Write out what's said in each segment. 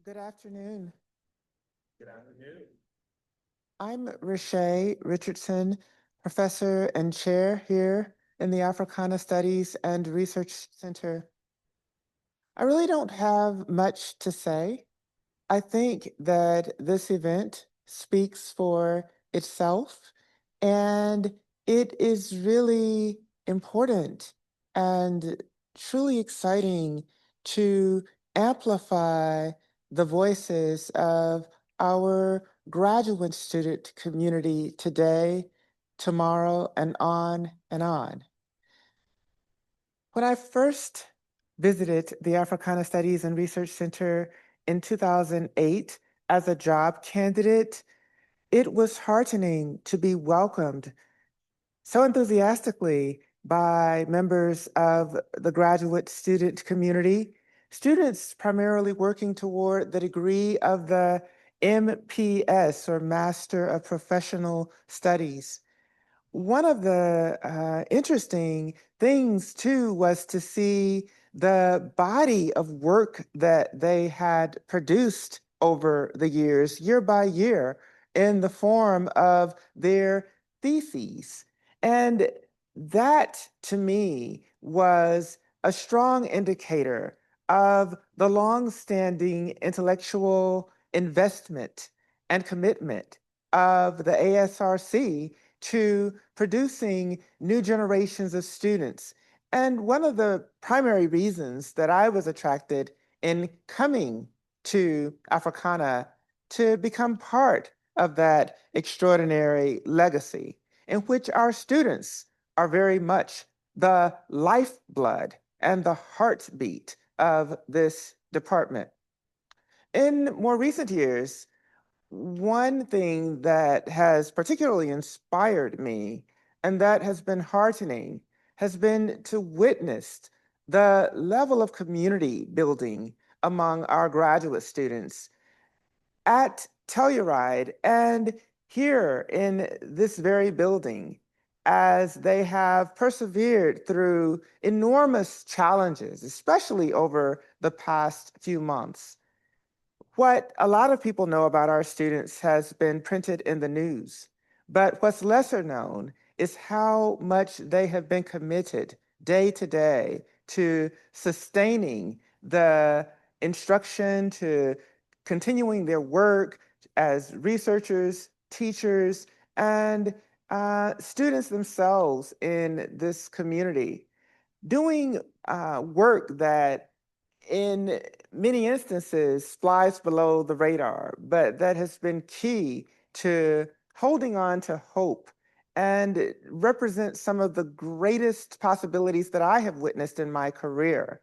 Good afternoon. Good afternoon. I'm Rashay Richardson, professor and chair here in the Africana Studies and Research Center. I really don't have much to say. I think that this event speaks for itself, and it is really important and truly exciting to amplify the voices of our graduate student community today, tomorrow, and on and on. When I first visited the Africana Studies and Research Center in 2008 as a job candidate, it was heartening to be welcomed so enthusiastically by members of the graduate student community, students primarily working toward the degree of the MPS or Master of Professional Studies. One of the interesting things, too, was to see the body of work that they had produced over the years, year by year, in the form of their theses. And that, to me, was a strong indicator of the long-standing intellectual investment and commitment of the ASRC to producing new generations of students. And one of the primary reasons that I was attracted in coming to Africana to become part of that extraordinary legacy, in which our students are very much the lifeblood and the heartbeat of this department. In more recent years, one thing that has particularly inspired me and that has been heartening has been to witness the level of community building among our graduate students at Telluride and here in this very building as they have persevered through enormous challenges, especially over the past few months. What a lot of people know about our students has been printed in the news, but what's lesser known is how much they have been committed day to day to sustaining the instruction, to continuing their work as researchers, teachers, and students themselves in this community, doing work that in many instances flies below the radar, but that has been key to holding on to hope and it represents some of the greatest possibilities that I have witnessed in my career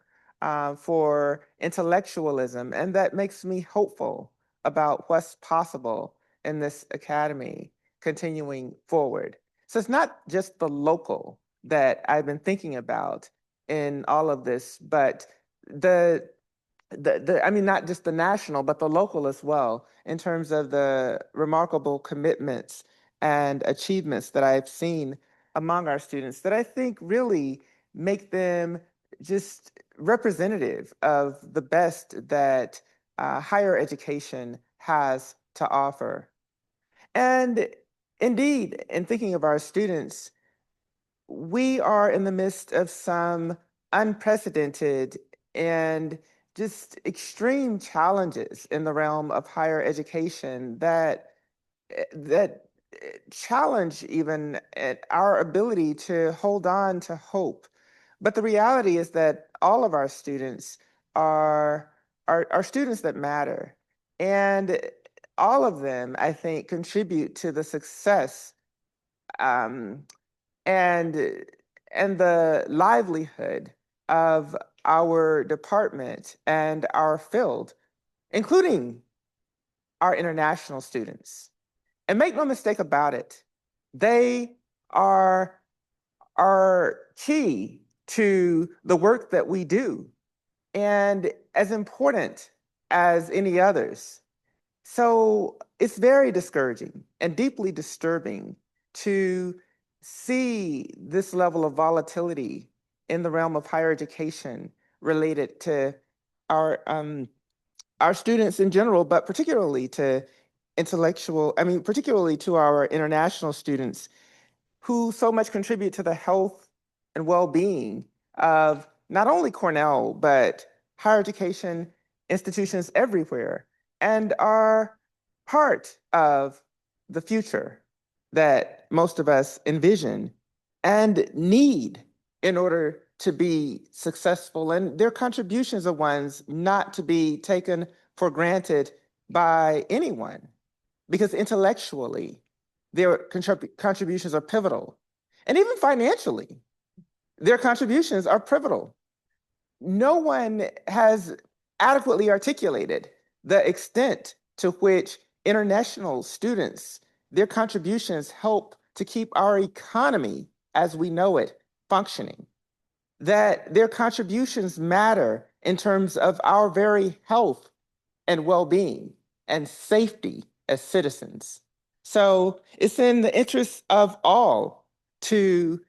for intellectualism. And that makes me hopeful about what's possible in this academy continuing forward. So it's not just the local that I've been thinking about in all of this, but the I mean, not just the national, but the local as well, in terms of the remarkable commitments and achievements that I've seen among our students that I think really make them just representative of the best that higher education has to offer. And indeed, in thinking of our students, we are in the midst of some unprecedented and just extreme challenges in the realm of higher education that challenge even at our ability to hold on to hope. But the reality is that all of our students are are students that matter, and all of them, I think, contribute to the success um, and and the livelihood of our department and our field, including our international students. And make no mistake about it, they are are key to the work that we do and as important as any others. So it's very discouraging and deeply disturbing to see this level of volatility in the realm of higher education related to our our students in general, but particularly to particularly to our international students who so much contribute to the health and well-being of not only Cornell, but higher education institutions everywhere, and are part of the future that most of us envision and need in order to be successful. And their contributions are ones not to be taken for granted by anyone, because intellectually, their contributions are pivotal. And even financially, their contributions are pivotal. No one has adequately articulated the extent to which international students, their contributions help to keep our economy as we know it functioning, that their contributions matter in terms of our very health and well-being and safety as citizens. So it's in the interest of all to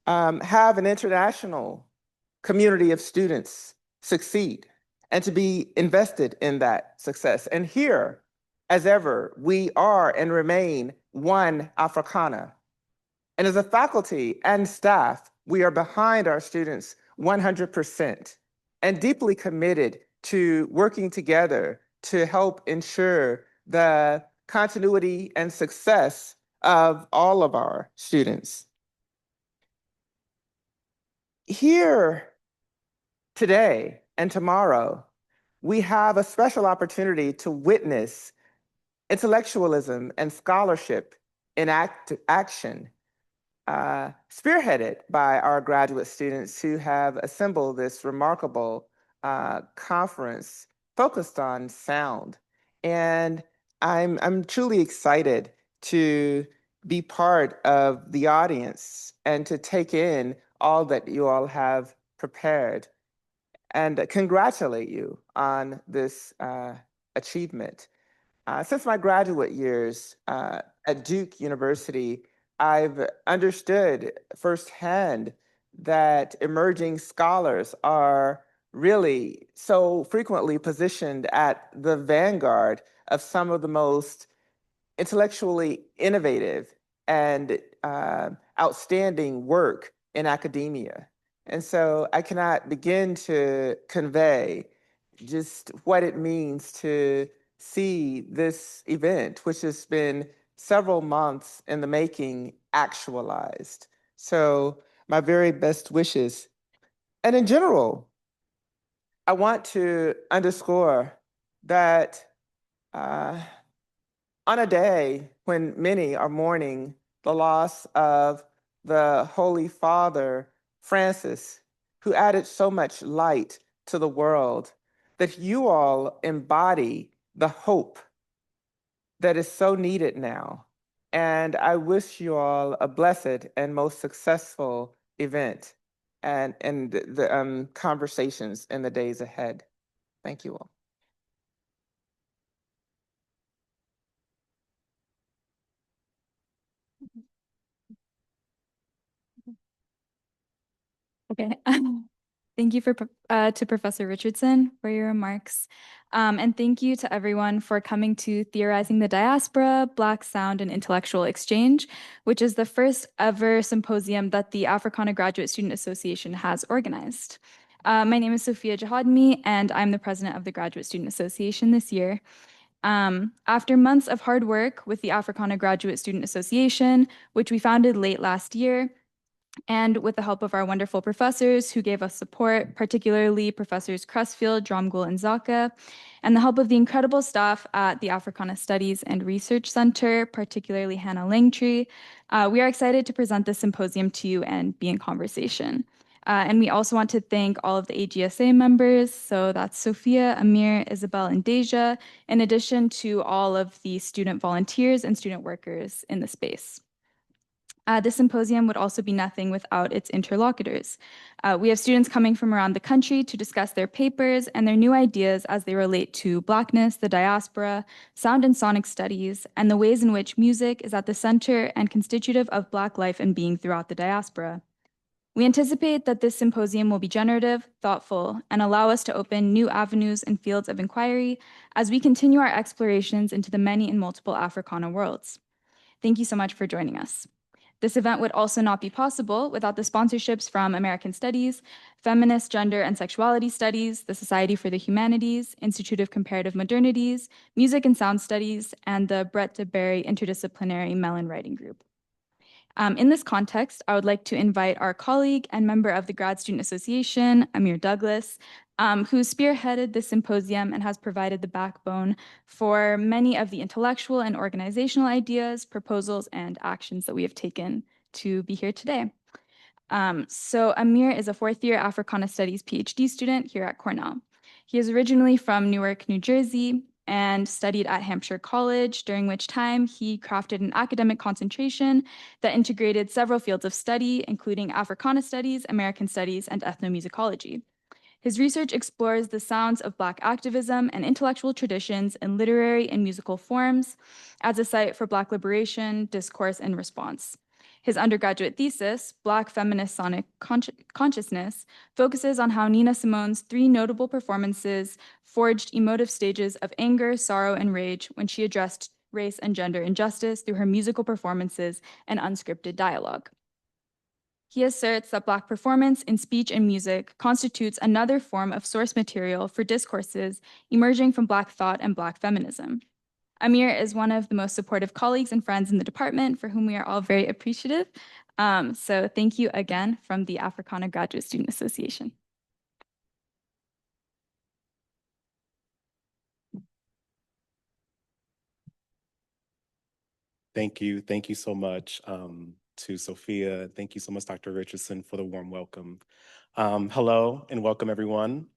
have an international community of students succeed and to be invested in that success. And here, as ever, we are and remain one Africana. And as a faculty and staff, we are behind our students 100% and deeply committed to working together to help ensure the continuity and success of all of our students. Here today and tomorrow, we have a special opportunity to witness intellectualism and scholarship in action, spearheaded by our graduate students who have assembled this remarkable conference focused on sound. And I'm truly excited to be part of the audience and to take in all that you all have prepared, and congratulate you on this achievement. Since my graduate years at Duke University, I've understood firsthand that emerging scholars are really so frequently positioned at the vanguard of some of the most intellectually innovative and outstanding work in academia. And so I cannot begin to convey just what it means to see this event, which has been several months in the making, actualized. So my very best wishes. And in general, I want to underscore that on a day when many are mourning the loss of the Holy Father, Francis, who added so much light to the world, that you all embody the hope that is so needed now. And I wish you all a blessed and most successful event and the conversations in the days ahead. Thank you all. Okay. Thank you to Professor Richardson for your remarks. And thank you to everyone for coming to Theorizing the Diaspora, Black Sound and Intellectual Exchange, which is the first ever symposium that the Africana Graduate Student Association has organized. My name is Sophia Jahadmi, and I'm the president of the Graduate Student Association this year. After months of hard work with the Africana Graduate Student Association, which we founded late last year, and with the help of our wonderful professors who gave us support, particularly Professors Cressfield, Dromgoole, and Zaka, and the help of the incredible staff at the Africana Studies and Research Center, particularly Hannah Langtree, we are excited to present this symposium to you and be in conversation. And we also want to thank all of the AGSA members, so that's Sophia, Amir, Isabel, and Deja, in addition to all of the student volunteers and student workers in the space. This symposium would also be nothing without its interlocutors. We have students coming from around the country to discuss their papers and their new ideas as they relate to Blackness, the diaspora, sound and sonic studies, and the ways in which music is at the center and constitutive of Black life and being throughout the diaspora. We anticipate that this symposium will be generative, thoughtful, and allow us to open new avenues and fields of inquiry as we continue our explorations into the many and multiple Africana worlds. Thank you so much for joining us. This event would also not be possible without the sponsorships from American Studies, Feminist Gender and Sexuality Studies, the Society for the Humanities, Institute of Comparative Modernities, Music and Sound Studies, and the Brett de Berry Interdisciplinary Mellon Writing Group. In this context, I would like to invite our colleague and member of the Grad Student Association, Amir Douglas, who spearheaded this symposium and has provided the backbone for many of the intellectual and organizational ideas, proposals, and actions that we have taken to be here today. So Amir is a fourth-year Africana Studies PhD student here at Cornell. He is originally from Newark, New Jersey, and studied at Hampshire College, during which time he crafted an academic concentration that integrated several fields of study, including Africana Studies, American Studies, and ethnomusicology. His research explores the sounds of Black activism and intellectual traditions in literary and musical forms as a site for Black liberation, discourse, and response. His undergraduate thesis, Black Feminist Sonic Consciousness, focuses on how Nina Simone's three notable performances forged emotive stages of anger, sorrow, and rage when she addressed race and gender injustice through her musical performances and unscripted dialogue. He asserts that Black performance in speech and music constitutes another form of source material for discourses emerging from Black thought and Black feminism. Amir is one of the most supportive colleagues and friends in the department, for whom we are all very appreciative. So thank you again from the Africana Graduate Student Association. Thank you. Thank you so much to Sophia. Thank you so much, Dr. Richardson, for the warm welcome. Hello and welcome, everyone.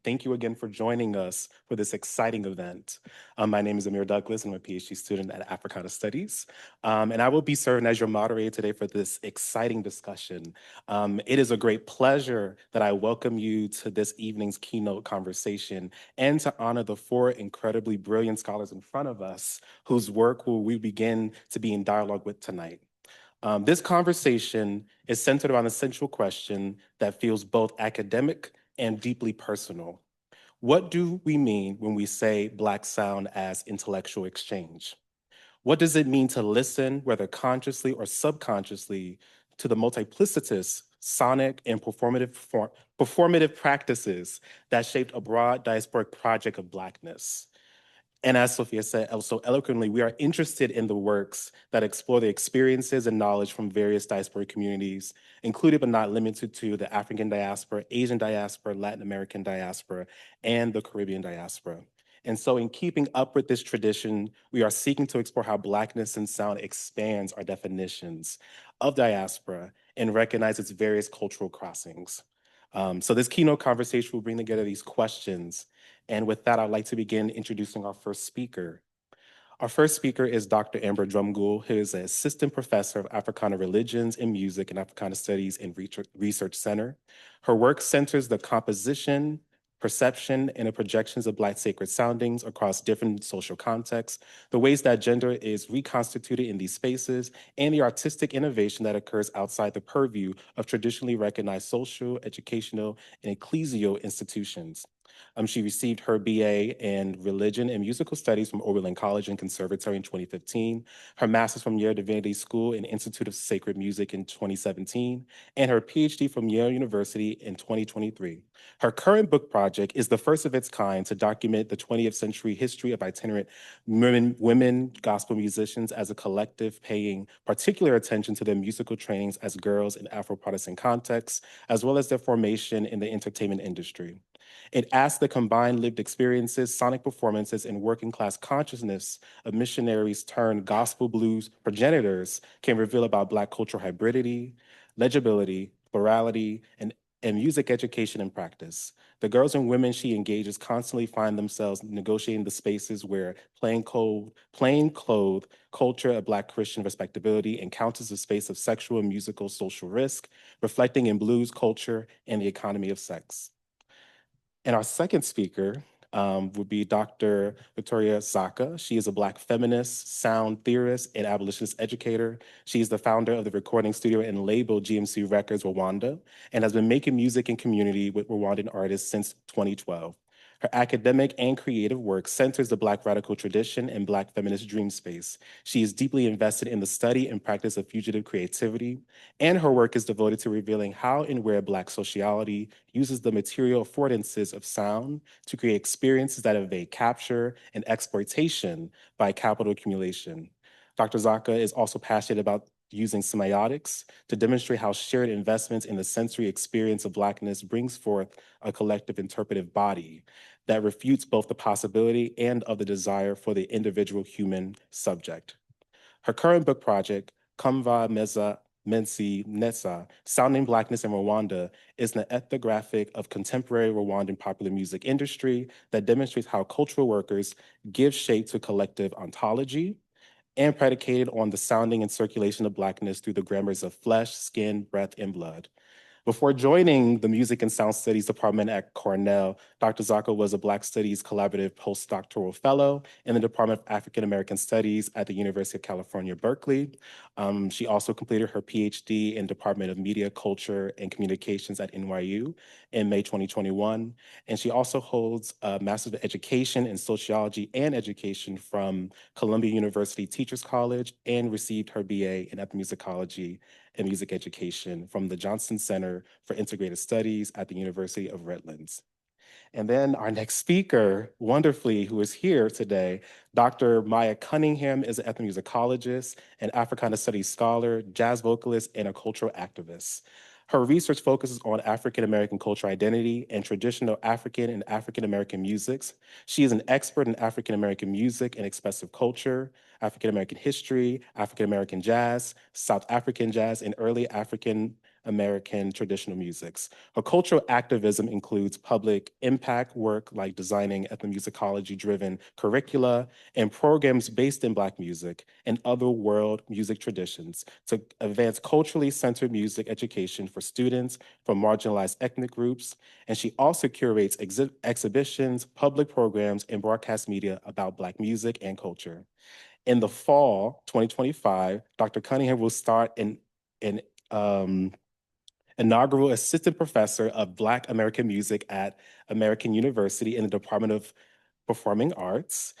Thank you again for joining us for this exciting event. My name is Amir Douglas. I'm a PhD student at Africana Studies, and I will be serving as your moderator today for this exciting discussion. It is a great pleasure that I welcome you to this evening's keynote conversation and to honor the four incredibly brilliant scholars in front of us whose work will we begin to be in dialogue with tonight. This conversation is centered on a central question that feels both academic and deeply personal. What do we mean when we say Black sound as intellectual exchange? What does it mean to listen, whether consciously or subconsciously, to the multiplicitous sonic and performative practices that shaped a broad diasporic project of Blackness? And as Sophia said so eloquently, we are interested in the works that explore the experiences and knowledge from various diasporic communities, included but not limited to the African diaspora, Asian diaspora, Latin American diaspora, and the Caribbean diaspora. And so in keeping up with this tradition, we are seeking to explore how Blackness and sound expands our definitions of diaspora and recognize its various cultural crossings. So this keynote conversation will bring together these questions. And with that, I'd like to begin introducing our first speaker. Our first speaker is Dr. Amber Drumgoole, who is an assistant professor of Africana religions and music and Africana studies in Research Center. Her work centers the composition, perception, and the projections of Black sacred soundings across different social contexts, the ways that gender is reconstituted in these spaces, and the artistic innovation that occurs outside the purview of traditionally recognized social, educational, and ecclesial institutions. She received her BA in Religion and Musical Studies from Oberlin College and Conservatory in 2015, her master's from Yale Divinity School and Institute of Sacred Music in 2017, and her PhD from Yale University in 2023. Her current book project is the first of its kind to document the 20th century history of itinerant women gospel musicians as a collective, paying particular attention to their musical trainings as girls in Afro-Protestant contexts, as well as their formation in the entertainment industry. It asks the combined lived experiences, sonic performances, and working class consciousness of missionaries turned gospel blues progenitors can reveal about Black cultural hybridity, legibility, plurality, and music education and practice. The girls and women she engages constantly find themselves negotiating the spaces where plain clothed culture of Black Christian respectability encounters a space of sexual and musical social risk, reflecting in blues culture and the economy of sex. And our second speaker, would be Dr. Victoria Zaka. She is a Black feminist, sound theorist, and abolitionist educator. She is the founder of the recording studio and label GMC Records Rwanda, and has been making music in community with Rwandan artists since 2012. Her academic and creative work centers the Black radical tradition and Black feminist dream space. She is deeply invested in the study and practice of fugitive creativity, and her work is devoted to revealing how and where Black sociality uses the material affordances of sound to create experiences that evade capture and exploitation by capital accumulation. Dr. Zaka is also passionate about using semiotics to demonstrate how shared investments in the sensory experience of Blackness brings forth a collective interpretive body that refutes both the possibility and of the desire for the individual human subject. Her current book project, Kamva Meza Mensi Netsa, Sounding Blackness in Rwanda, is an ethnographic of contemporary Rwandan popular music industry that demonstrates how cultural workers give shape to collective ontology and predicated on the sounding and circulation of Blackness through the grammars of flesh, skin, breath, and blood. Before joining the Music and Sound Studies Department at Cornell, Dr. Zaka was a Black Studies Collaborative Postdoctoral Fellow in the Department of African American Studies at the University of California, Berkeley. She also completed her PhD in Department of Media, Culture, and Communications at NYU in May 2021. And she also holds a Master's of Education in Sociology and Education from Columbia University Teachers College and received her BA in Ethnomusicology and Music Education from the Johnson Center for Integrated Studies at the University of Redlands. And then our next speaker, wonderfully, who is here today, Dr. Maya Cunningham is an ethnomusicologist, an Africana Studies scholar, jazz vocalist, and a cultural activist. Her research focuses on African American cultural identity and traditional African and African American musics. She is an expert in African American music and expressive culture, African American history, African American jazz, South African jazz, and early African American traditional musics. Her cultural activism includes public impact work like designing ethnomusicology-driven curricula and programs based in Black music and other world music traditions to advance culturally centered music education for students from marginalized ethnic groups. And she also curates exhibitions, public programs, and broadcast media about Black music and culture. In the fall 2025, Dr. Cunningham will start an inaugural assistant professor of Black American music at American University in the Department of Performing Arts.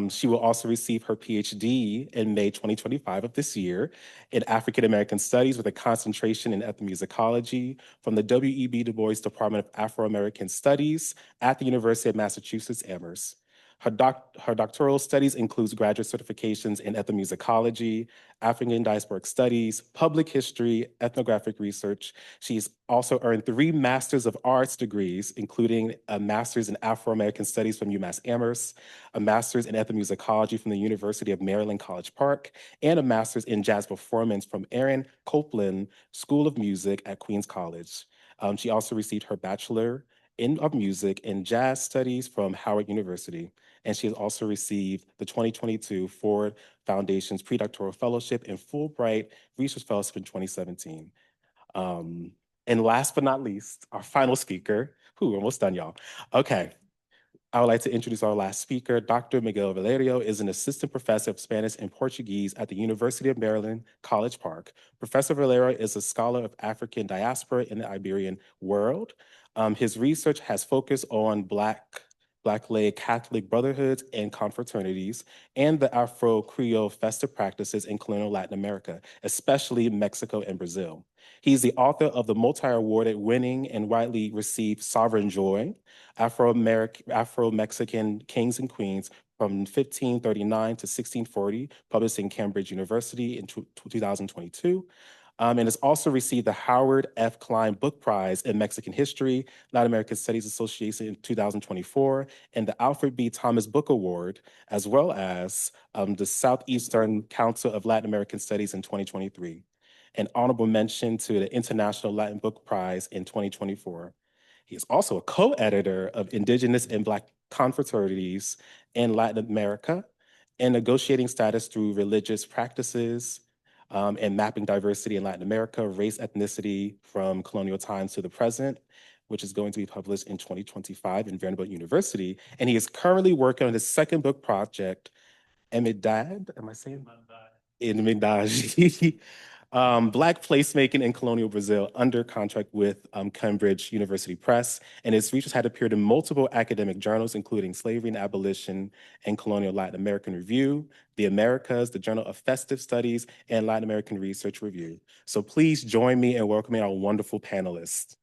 She will also receive her PhD in May 2025 of this year in African American Studies with a concentration in ethnomusicology from the W.E.B. Du Bois Department of Afro-American Studies at the University of Massachusetts Amherst. Her doctoral studies includes graduate certifications in ethnomusicology, African diasporic studies, public history, ethnographic research. She's also earned 3 Masters of Arts degrees, including a Master's in Afro-American Studies from UMass Amherst, a Master's in Ethnomusicology from the University of Maryland, College Park, and a Master's in Jazz Performance from Aaron Copland School of Music at Queens College. She also received her Bachelor of Music and Jazz Studies from Howard University. And she has also received the 2022 Ford Foundation's Predoctoral Fellowship and Fulbright Research Fellowship in 2017. And last but not least, our final speaker, almost done, y'all. Okay, I would like to introduce our last speaker. Dr. Miguel Valerio is an assistant professor of Spanish and Portuguese at the University of Maryland, College Park. Professor Valerio is a scholar of African diaspora in the Iberian world. His research has focused on Black-led Catholic brotherhoods and confraternities, and the Afro-Creole festive practices in colonial Latin America, especially Mexico and Brazil. He's the author of the multi-awarded winning and widely received Sovereign Joy, Afro-Mexican Kings and Queens from 1539 to 1640, published in Cambridge University in 2022. And has also received the Howard F. Klein Book Prize in Mexican History, Latin American Studies Association in 2024, and the Alfred B. Thomas Book Award, as well as the Southeastern Council of Latin American Studies in 2023. An honorable mention to the International Latin Book Prize in 2024. He is also a co-editor of Indigenous and Black Confraternities in Latin America and Negotiating Status Through Religious Practices, and Mapping Diversity in Latin America, Race, Ethnicity from Colonial Times to the Present, which is going to be published in 2025 in Vanderbilt University. And he is currently working on his second book project, Emidad, am I saying? Emidad. Black Placemaking in Colonial Brazil, under contract with Cambridge University Press, and his research had appeared in multiple academic journals, including Slavery and Abolition and Colonial Latin American Review, The Americas, the Journal of Festive Studies, and Latin American Research Review. So please join me in welcoming our wonderful panelists.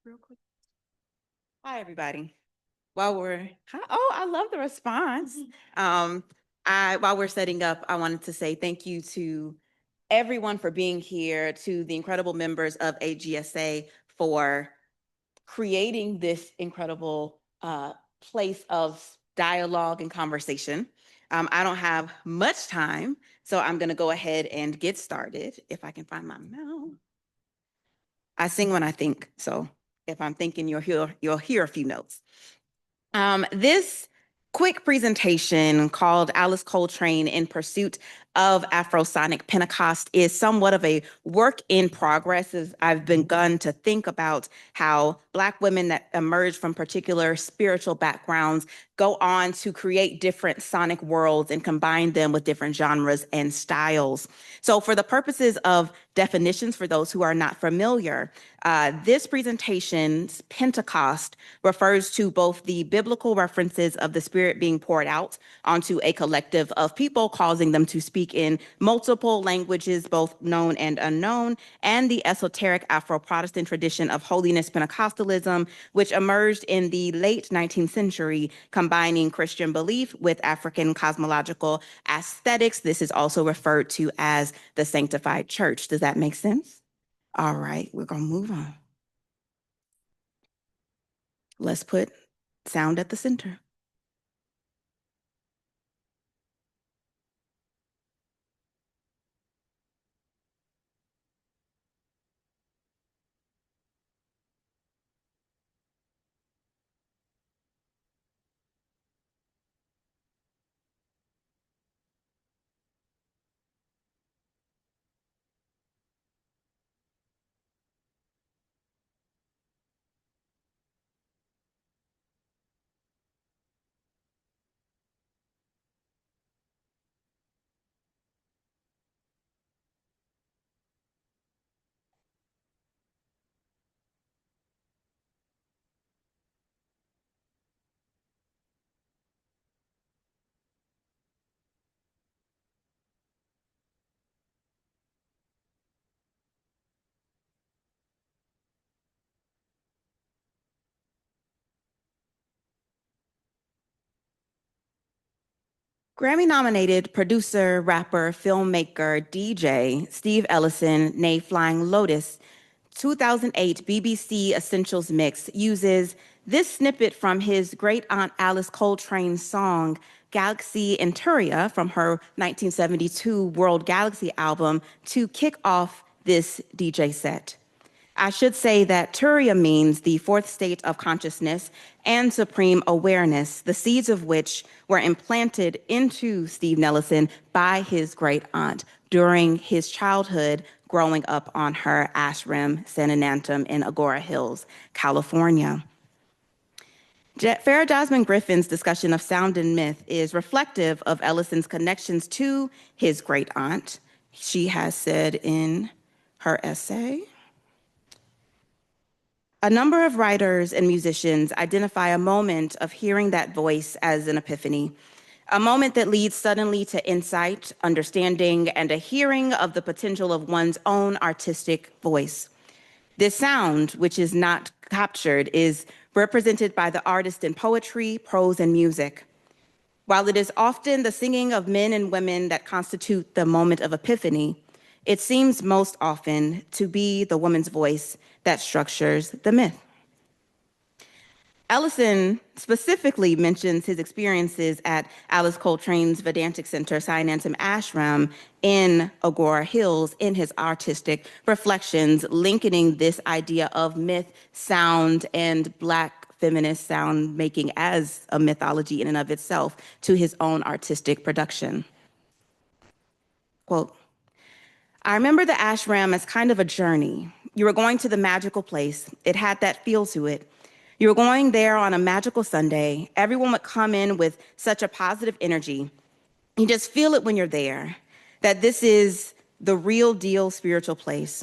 Real quick. Hi, everybody. I love the response. While we're setting up, I wanted to say thank you to everyone for being here, to the incredible members of AGSA for creating this incredible place of dialogue and conversation. I don't have much time, so I'm gonna go ahead and get started. If I can find my mouse. I sing when I think, so if I'm thinking, you'll hear a few notes. This quick presentation called Alice Coltrane in Pursuit of Afrosonic Pentecost is somewhat of a work in progress, as I've begun to think about how Black women that emerge from particular spiritual backgrounds go on to create different sonic worlds and combine them with different genres and styles. So for the purposes of definitions for those who are not familiar, this presentation's Pentecost refers to both the biblical references of the Spirit being poured out onto a collective of people, causing them to speak in multiple languages, both known and unknown, and the esoteric Afro-Protestant tradition of holiness Pentecostalism, which emerged in the late 19th century, combining Christian belief with African cosmological aesthetics. This is also referred to as the sanctified church. Does that make sense? All right, we're gonna move on. Let's put sound at the center. Grammy-nominated producer, rapper, filmmaker, DJ, Steve Ellison, née Flying Lotus, 2008 BBC Essentials mix uses this snippet from his great aunt Alice Coltrane's song, Galaxy Interia, from her 1972 World Galaxy album, to kick off this DJ set. I should say that Turia means the fourth state of consciousness and supreme awareness, the seeds of which were implanted into Steve Ellison by his great aunt during his childhood, growing up on her ashram, Sananantam, in Agora Hills, California. Farah Jasmine Griffin's discussion of sound and myth is reflective of Ellison's connections to his great aunt. She has said in her essay, a number of writers and musicians identify a moment of hearing that voice as an epiphany, a moment that leads suddenly to insight, understanding, and a hearing of the potential of one's own artistic voice. This sound, which is not captured, is represented by the artist in poetry, prose, and music. While it is often the singing of men and women that constitute the moment of epiphany, it seems most often to be the woman's voice that structures the myth. Ellison specifically mentions his experiences at Alice Coltrane's Vedantic Center, Sananantam Ashram in Agora Hills in his artistic reflections, linking this idea of myth, sound, and Black feminist sound making as a mythology in and of itself to his own artistic production. Quote, I remember the ashram as kind of a journey. You were going to the magical place. It had that feel to it. You were going there on a magical Sunday. Everyone would come in with such a positive energy. You just feel it when you're there, that this is the real deal spiritual place.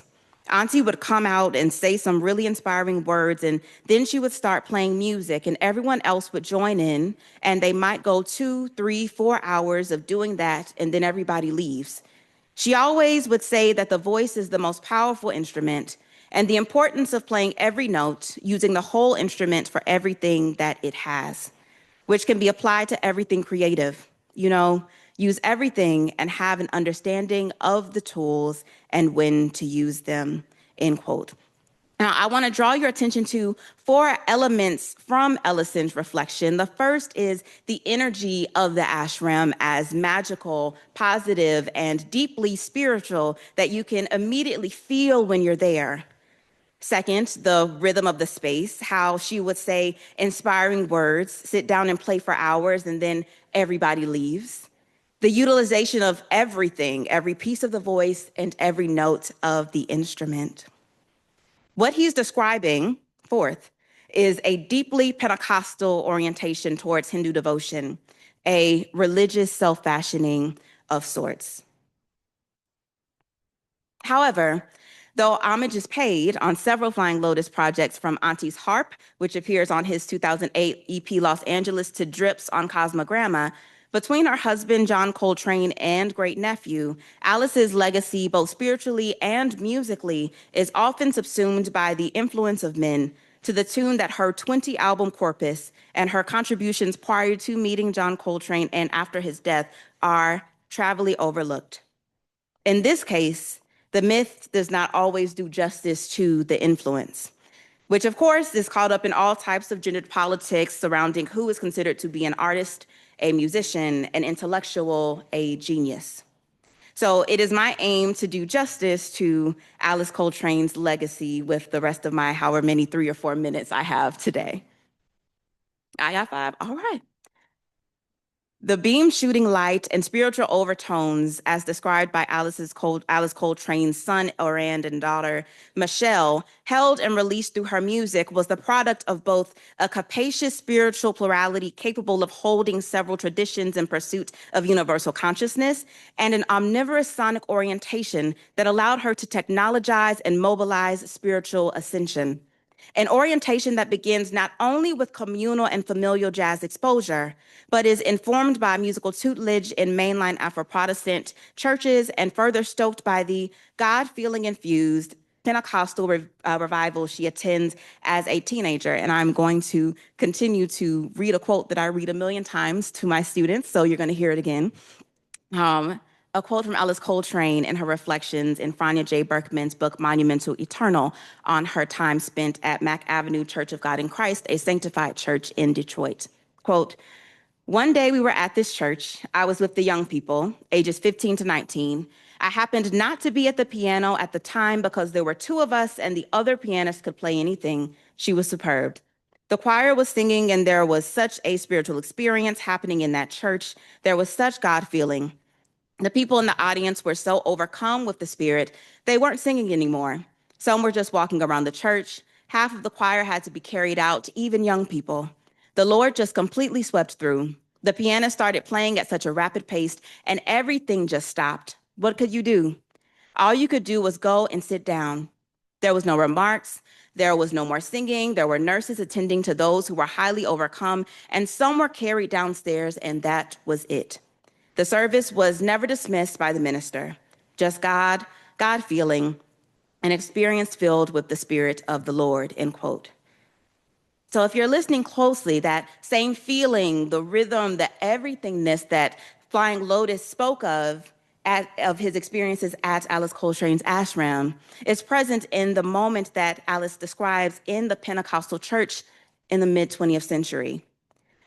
Auntie would come out and say some really inspiring words, and then she would start playing music, and everyone else would join in, and they might go 2, 3, 4 hours of doing that, and then everybody leaves. She always would say that the voice is the most powerful instrument, and the importance of playing every note, using the whole instrument for everything that it has, which can be applied to everything creative. You know, use everything and have an understanding of the tools and when to use them, end quote. Now, I want to draw your attention to 4 elements from Ellison's reflection. The first is the energy of the ashram as magical, positive, and deeply spiritual that you can immediately feel when you're there. Second, the rhythm of the space, how she would say inspiring words, sit down and play for hours, and then everybody leaves. The utilization of everything, every piece of the voice, and every note of the instrument. What he's describing, fourth, is a deeply Pentecostal orientation towards Hindu devotion, a religious self-fashioning of sorts. However, though homage is paid on several Flying Lotus projects from Auntie's Harp, which appears on his 2008 EP Los Angeles, to Drips on Cosmogramma, between her husband, John Coltrane, and great-nephew, Alice's legacy, both spiritually and musically, is often subsumed by the influence of men, to the tune that her 20-album corpus and her contributions prior to meeting John Coltrane and after his death are travelly overlooked. In this case, the myth does not always do justice to the influence, which of course is caught up in all types of gendered politics surrounding who is considered to be an artist, a musician, an intellectual, a genius. So it is my aim to do justice to Alice Coltrane's legacy with the rest of my however many 3 or 4 minutes I have today. I got 5, all right. The beam shooting light and spiritual overtones, as described by Alice Coltrane's son, Orand, and daughter, Michelle, held and released through her music, was the product of both a capacious spiritual plurality capable of holding several traditions in pursuit of universal consciousness, and an omnivorous sonic orientation that allowed her to technologize and mobilize spiritual ascension. An orientation that begins not only with communal and familial jazz exposure, but is informed by musical tutelage in mainline Afro-Protestant churches and further stoked by the God-feeling infused Pentecostal revival she attends as a teenager. And I'm going to continue to read a quote that I read 1,000,000 times to my students, so you're going to hear it again. A quote from Alice Coltrane in her reflections in Franya J. Berkman's book, Monumental Eternal, on her time spent at Mack Avenue Church of God in Christ, a sanctified church in Detroit. Quote, one day we were at this church. I was with the young people, ages 15 to 19. I happened not to be at the piano at the time because there were 2 of us and the other pianist could play anything. She was superb. The choir was singing and there was such a spiritual experience happening in that church. There was such God feeling. The people in the audience were so overcome with the Spirit, they weren't singing anymore. Some were just walking around the church. Half of the choir had to be carried out, even young people. The Lord just completely swept through. The pianist started playing at such a rapid pace, and everything just stopped. What could you do? All you could do was go and sit down. There was no remarks. There was no more singing. There were nurses attending to those who were highly overcome, and some were carried downstairs, and that was it. The service was never dismissed by the minister, just God feeling, an experience filled with the Spirit of the Lord, end quote. So if you're listening closely, that same feeling, the rhythm, the everythingness that Flying Lotus spoke of his experiences at Alice Coltrane's ashram is present in the moment that Alice describes in the Pentecostal church in the mid-20th century.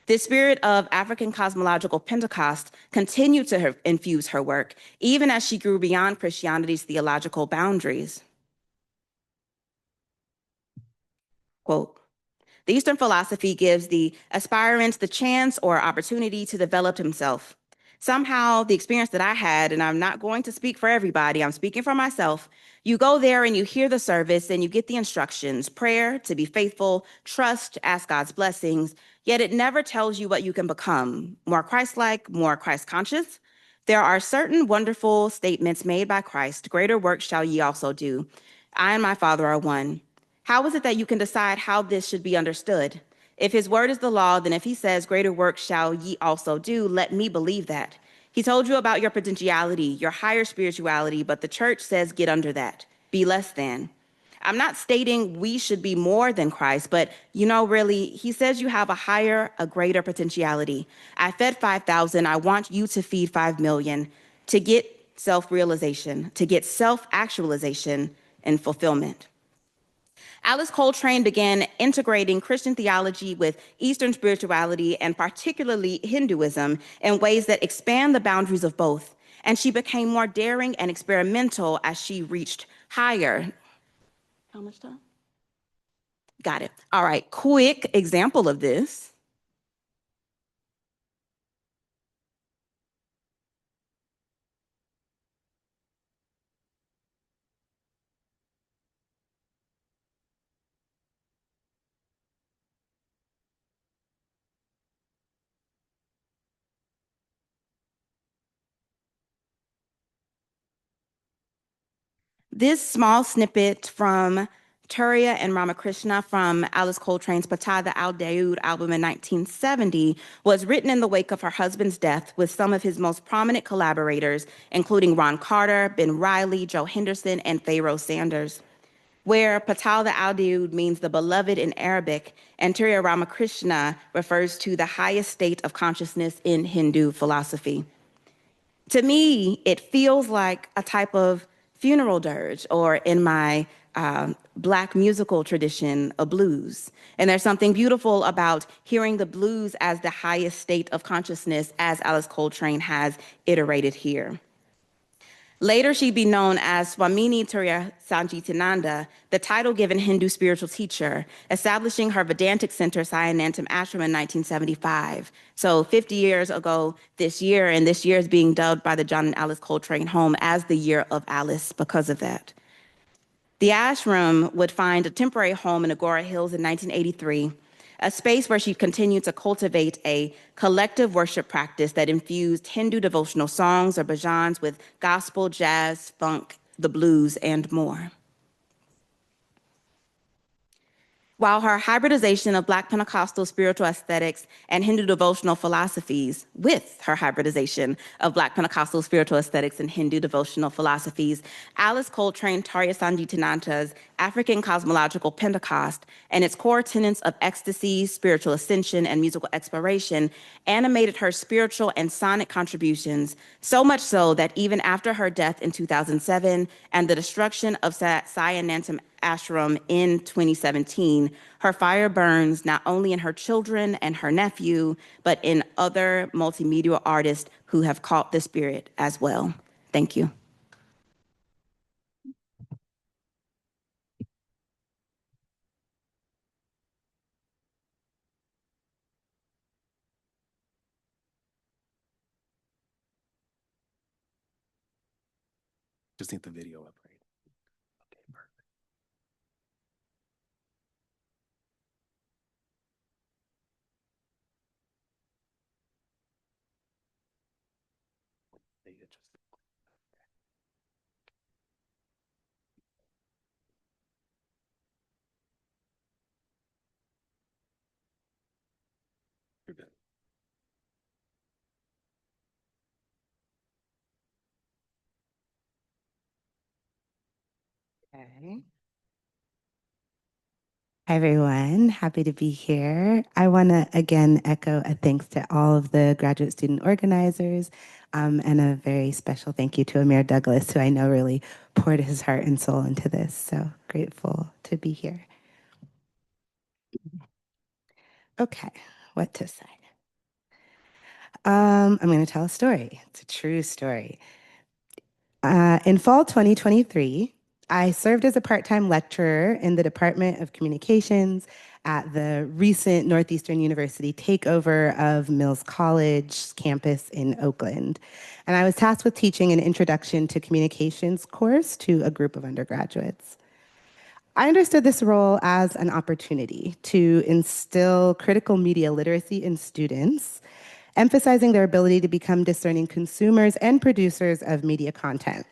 The spirit of African cosmological Pentecost continued to infuse her work, even as she grew beyond Christianity's theological boundaries. Quote, The Eastern philosophy gives the aspirant the chance or opportunity to develop himself. Somehow, the experience that I had, and I'm not going to speak for everybody, I'm speaking for myself. You go there and you hear the service and you get the instructions, prayer, to be faithful, trust, ask God's blessings, yet it never tells you what you can become. More Christ-like, more Christ-conscious. There are certain wonderful statements made by Christ, greater works shall ye also do. I and my Father are one. How is it that you can decide how this should be understood? If his word is the law, then if he says, greater works shall ye also do, let me believe that. He told you about your potentiality, your higher spirituality, but the church says get under that, be less than. I'm not stating we should be more than Christ, but really, he says you have a greater potentiality. I fed 5,000, I want you to feed 5 million to get self-realization, to get self-actualization and fulfillment. Alice Coltrane began integrating Christian theology with Eastern spirituality and particularly Hinduism in ways that expand the boundaries of both. And she became more daring and experimental as she reached higher. How much time? Got it. All right, quick example of this. This small snippet from Turiya and Ramakrishna from Alice Coltrane's Patada Al Daoud album in 1970 was written in the wake of her husband's death with some of his most prominent collaborators, including Ron Carter, Ben Riley, Joe Henderson, and Pharaoh Sanders. Where Patada Al Daoud means the beloved in Arabic, and Turiya Ramakrishna refers to the highest state of consciousness in Hindu philosophy. To me, it feels like a type of funeral dirge, or in my Black musical tradition, a blues. And there's something beautiful about hearing the blues as the highest state of consciousness, as Alice Coltrane has iterated here. Later, she'd be known as Swamini Turiya Sanjitananda, the title given Hindu spiritual teacher, establishing her Vedantic Center, Sayanantam Ashram, in 1975. So 50 years ago this year, and this year is being dubbed by the John and Alice Coltrane home as the Year of Alice because of that. The ashram would find a temporary home in Agora Hills in 1983, a space where she continued to cultivate a collective worship practice that infused Hindu devotional songs or bhajans with gospel, jazz, funk, the blues, and more. While her hybridization of Black Pentecostal spiritual aesthetics and Hindu devotional philosophies, with her hybridization of Black Pentecostal spiritual aesthetics and Hindu devotional philosophies, Alice Coltrane Turiya Sanjitananda's African cosmological Pentecost and its core tenets of ecstasy, spiritual ascension, and musical exploration animated her spiritual and sonic contributions, so much so that even after her death in 2007 and the destruction of Sayanantam Ashram in 2017, her fire burns not only in her children and her nephew, but in other multimedia artists who have caught the spirit as well. Thank you. Just need the video up, right? Okay, perfect. You're good. Okay. Hi, everyone. Happy to be here. I want to again echo a thanks to all of the graduate student organizers, and a very special thank you to Amir Douglas, who I know really poured his heart and soul into this. So grateful to be here. Okay, what to say? I'm going to tell a story. It's a true story. In fall 2023, I served as a part-time lecturer in the Department of Communications at the recent Northeastern University takeover of Mills College campus in Oakland. And I was tasked with teaching an introduction to communications course to a group of undergraduates. I understood this role as an opportunity to instill critical media literacy in students, emphasizing their ability to become discerning consumers and producers of media content.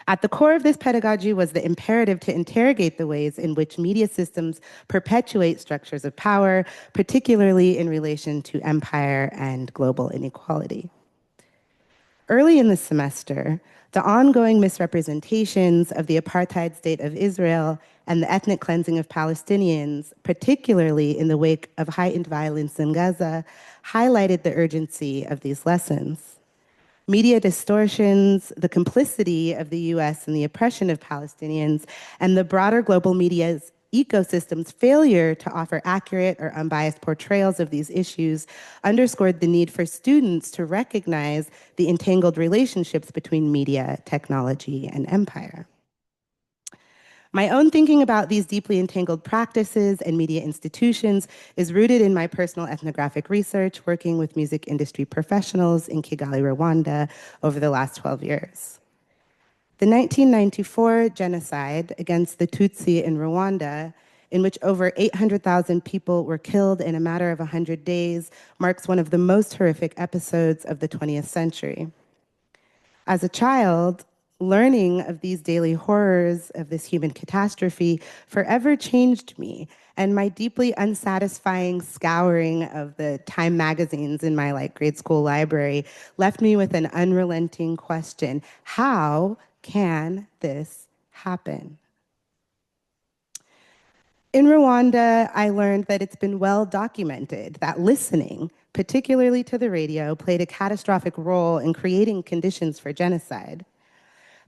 At the core of this pedagogy was the imperative to interrogate the ways in which media systems perpetuate structures of power, particularly in relation to empire and global inequality. Early in the semester, the ongoing misrepresentations of the apartheid state of Israel and the ethnic cleansing of Palestinians, particularly in the wake of heightened violence in Gaza, highlighted the urgency of these lessons. Media distortions, the complicity of the US in the oppression of Palestinians, and the broader global media's ecosystem's failure to offer accurate or unbiased portrayals of these issues underscored the need for students to recognize the entangled relationships between media, technology, and empire. My own thinking about these deeply entangled practices and media institutions is rooted in my personal ethnographic research, working with music industry professionals in Kigali, Rwanda, over the last 12 years. The 1994 genocide against the Tutsi in Rwanda, in which over 800,000 people were killed in a matter of 100 days, marks one of the most horrific episodes of the 20th century. As a child, learning of these daily horrors of this human catastrophe forever changed me, and my deeply unsatisfying scouring of the Time magazines in my grade school library left me with an unrelenting question: how can this happen? In Rwanda, I learned that it's been well documented that listening, particularly to the radio, played a catastrophic role in creating conditions for genocide.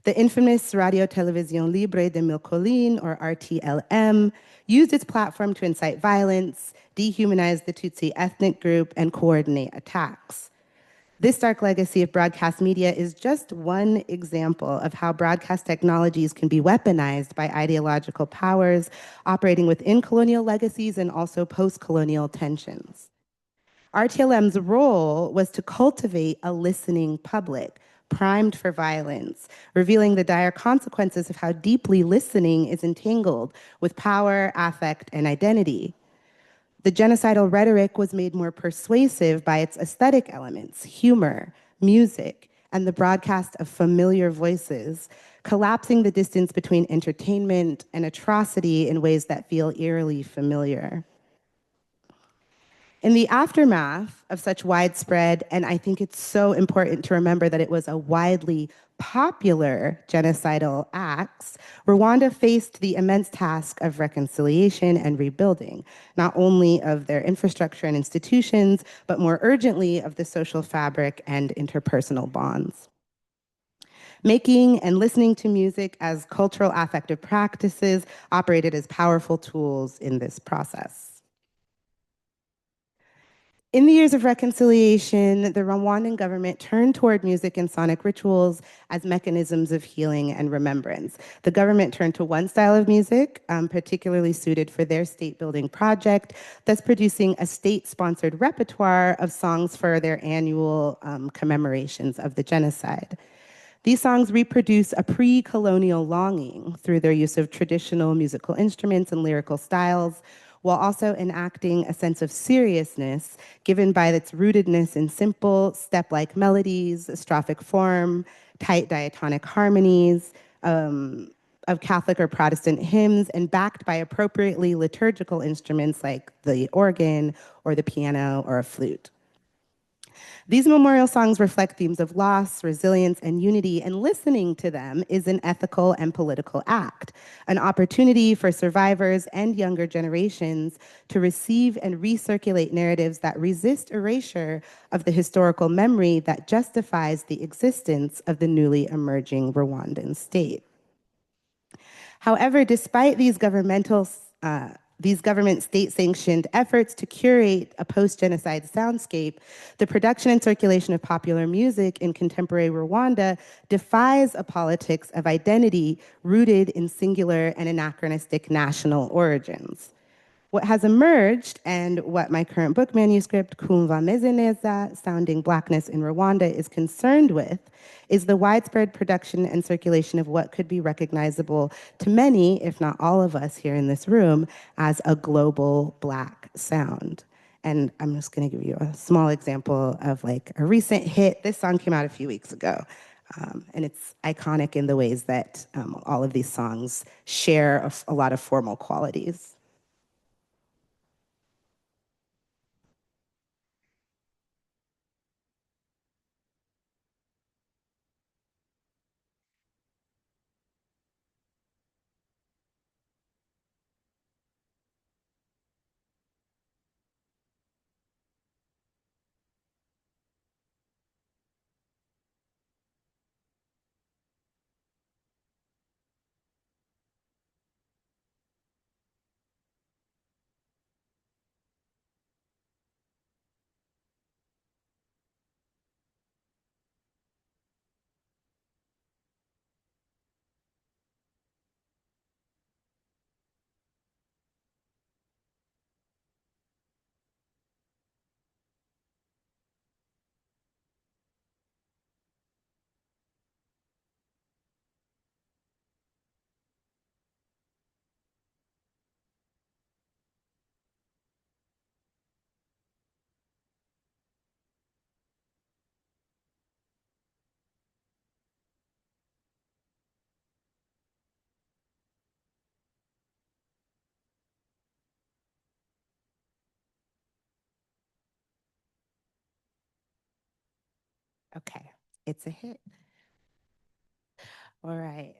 The infamous Radio Televisión Libre de Mille Collines, or RTLM, used its platform to incite violence, dehumanize the Tutsi ethnic group, and coordinate attacks. This dark legacy of broadcast media is just one example of how broadcast technologies can be weaponized by ideological powers operating within colonial legacies and also post-colonial tensions. RTLM's role was to cultivate a listening public, primed for violence, revealing the dire consequences of how deeply listening is entangled with power, affect, and identity. The genocidal rhetoric was made more persuasive by its aesthetic elements, humor, music, and the broadcast of familiar voices, collapsing the distance between entertainment and atrocity in ways that feel eerily familiar. In the aftermath of such widespread, and I think it's so important to remember that it was a widely popular genocidal acts, Rwanda faced the immense task of reconciliation and rebuilding, not only of their infrastructure and institutions, but more urgently of the social fabric and interpersonal bonds. Making and listening to music as cultural affective practices operated as powerful tools in this process. In the years of reconciliation, the Rwandan government turned toward music and sonic rituals as mechanisms of healing and remembrance. The government turned to one style of music, particularly suited for their state-building project, thus producing a state-sponsored repertoire of songs for their annual commemorations of the genocide. These songs reproduce a pre-colonial longing through their use of traditional musical instruments and lyrical styles, while also enacting a sense of seriousness given by its rootedness in simple, step-like melodies, strophic form, tight diatonic harmonies of Catholic or Protestant hymns, and backed by appropriately liturgical instruments like the organ or the piano or a flute. These memorial songs reflect themes of loss, resilience, and unity, and listening to them is an ethical and political act, an opportunity for survivors and younger generations to receive and recirculate narratives that resist erasure of the historical memory that justifies the existence of the newly emerging Rwandan state. However, despite these government state-sanctioned efforts to curate a post-genocide soundscape, the production and circulation of popular music in contemporary Rwanda defies a politics of identity rooted in singular and anachronistic national origins. What has emerged, and what my current book manuscript, Kumva Mezeneza, Sounding Blackness in Rwanda, is concerned with, is the widespread production and circulation of what could be recognizable to many, if not all of us here in this room, as a global Black sound. And I'm just gonna give you a small example of like a recent hit. This song came out a few weeks ago. And it's iconic in the ways that all of these songs share a lot of formal qualities. Okay, it's a hit. All right.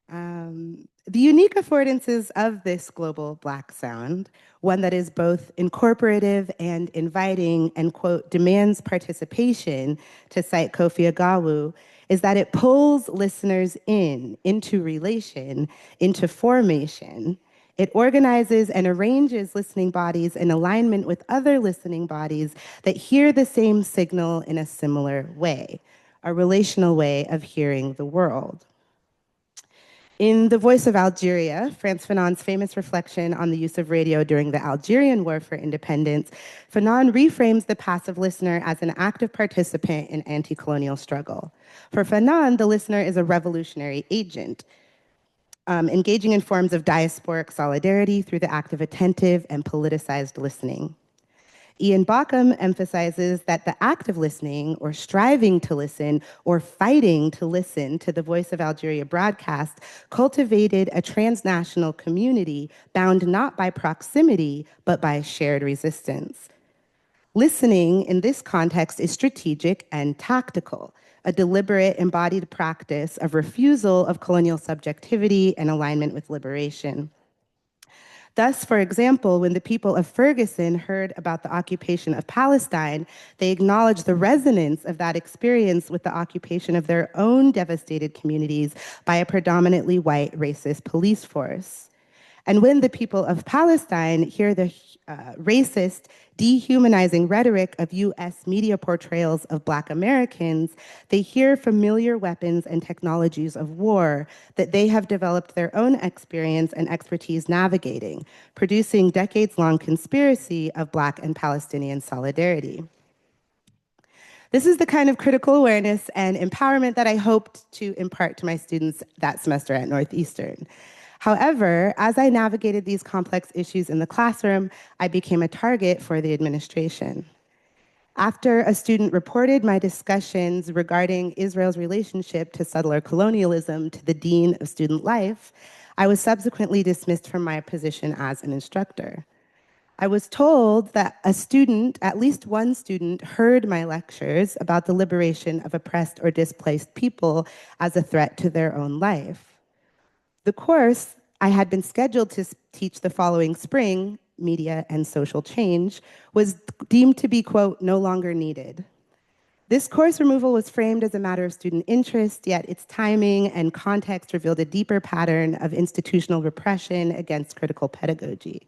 The unique affordances of this global Black sound, one that is both incorporative and inviting and, quote, demands participation, to cite Kofi Agawu, is that it pulls listeners into relation, into formation. It organizes and arranges listening bodies in alignment with other listening bodies that hear the same signal in a similar way, a relational way of hearing the world. In The Voice of Algeria, Frantz Fanon's famous reflection on the use of radio during the Algerian War for Independence, Fanon reframes the passive listener as an active participant in anti-colonial struggle. For Fanon, the listener is a revolutionary agent, engaging in forms of diasporic solidarity through the act of attentive and politicized listening. Ian Bauckham emphasizes that the act of listening, or striving to listen, or fighting to listen to the Voice of Algeria broadcast cultivated a transnational community bound not by proximity, but by shared resistance. Listening in this context is strategic and tactical, a deliberate embodied practice of refusal of colonial subjectivity and alignment with liberation. Thus, for example, when the people of Ferguson heard about the occupation of Palestine, they acknowledged the resonance of that experience with the occupation of their own devastated communities by a predominantly white racist police force. And when the people of Palestine hear the racist, dehumanizing rhetoric of US media portrayals of Black Americans, they hear familiar weapons and technologies of war that they have developed their own experience and expertise navigating, producing decades-long conspiracy of Black and Palestinian solidarity. This is the kind of critical awareness and empowerment that I hoped to impart to my students that semester at Northeastern. However, as I navigated these complex issues in the classroom, I became a target for the administration. After a student reported my discussions regarding Israel's relationship to settler colonialism to the dean of student life, I was subsequently dismissed from my position as an instructor. I was told that a student, at least one student, heard my lectures about the liberation of oppressed or displaced people as a threat to their own life. The course I had been scheduled to teach the following spring, Media and Social Change, was deemed to be, quote, no longer needed. This course removal was framed as a matter of student interest, yet its timing and context revealed a deeper pattern of institutional repression against critical pedagogy.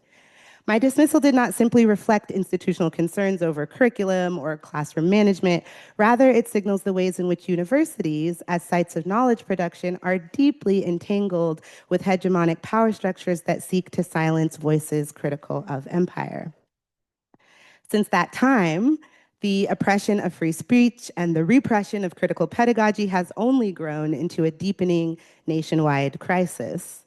My dismissal did not simply reflect institutional concerns over curriculum or classroom management. Rather, it signals the ways in which universities, as sites of knowledge production, are deeply entangled with hegemonic power structures that seek to silence voices critical of empire. Since that time, the oppression of free speech and the repression of critical pedagogy has only grown into a deepening nationwide crisis.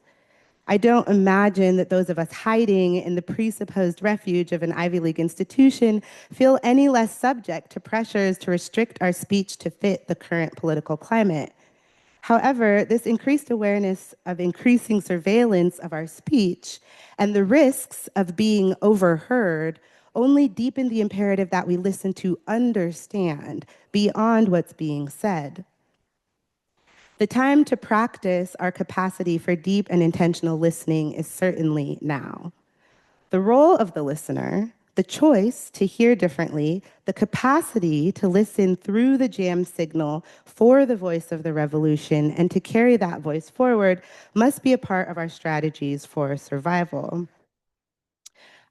I don't imagine that those of us hiding in the presupposed refuge of an Ivy League institution feel any less subject to pressures to restrict our speech to fit the current political climate. However, this increased awareness of increasing surveillance of our speech and the risks of being overheard only deepen the imperative that we listen to understand beyond what's being said. The time to practice our capacity for deep and intentional listening is certainly now. The role of the listener, the choice to hear differently, the capacity to listen through the jam signal for the voice of the revolution and to carry that voice forward must be a part of our strategies for survival.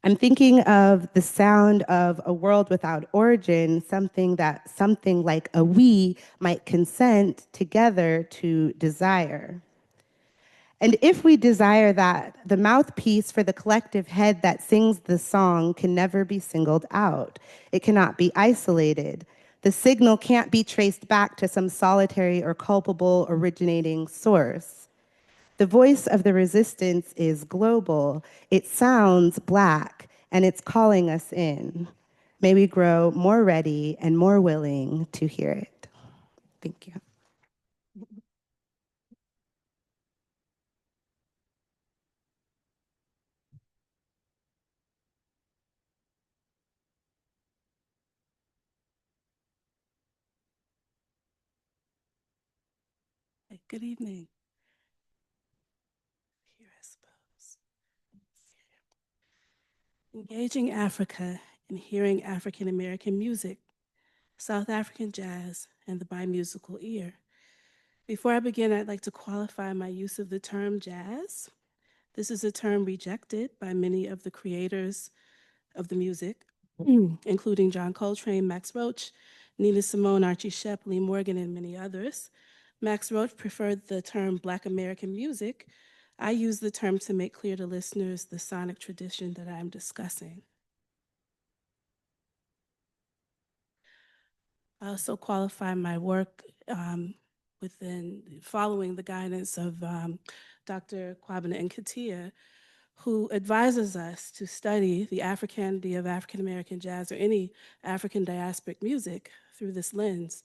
I'm thinking of the sound of a world without origin, something like a we might consent together to desire. And if we desire that, the mouthpiece for the collective head that sings the song can never be singled out. It cannot be isolated. The signal can't be traced back to some solitary or culpable originating source. The voice of the resistance is global. It sounds Black, and it's calling us in. May we grow more ready and more willing to hear it. Thank you. Good evening. Here, I suppose. Engaging Africa and hearing African American music, South African jazz, and the bimusical ear. Before I begin, I'd like to qualify my use of the term jazz. This is a term rejected by many of the creators of the music, including John Coltrane, Max Roach, Nina Simone, Archie Shepp, Lee Morgan, and many others. Max Roach preferred the term Black American music. I use the term to make clear to listeners the sonic tradition that I'm discussing. I also qualify my work following the guidance of Dr. Kwabena Nkatia, who advises us to study the Africanity of African American jazz or any African diasporic music through this lens.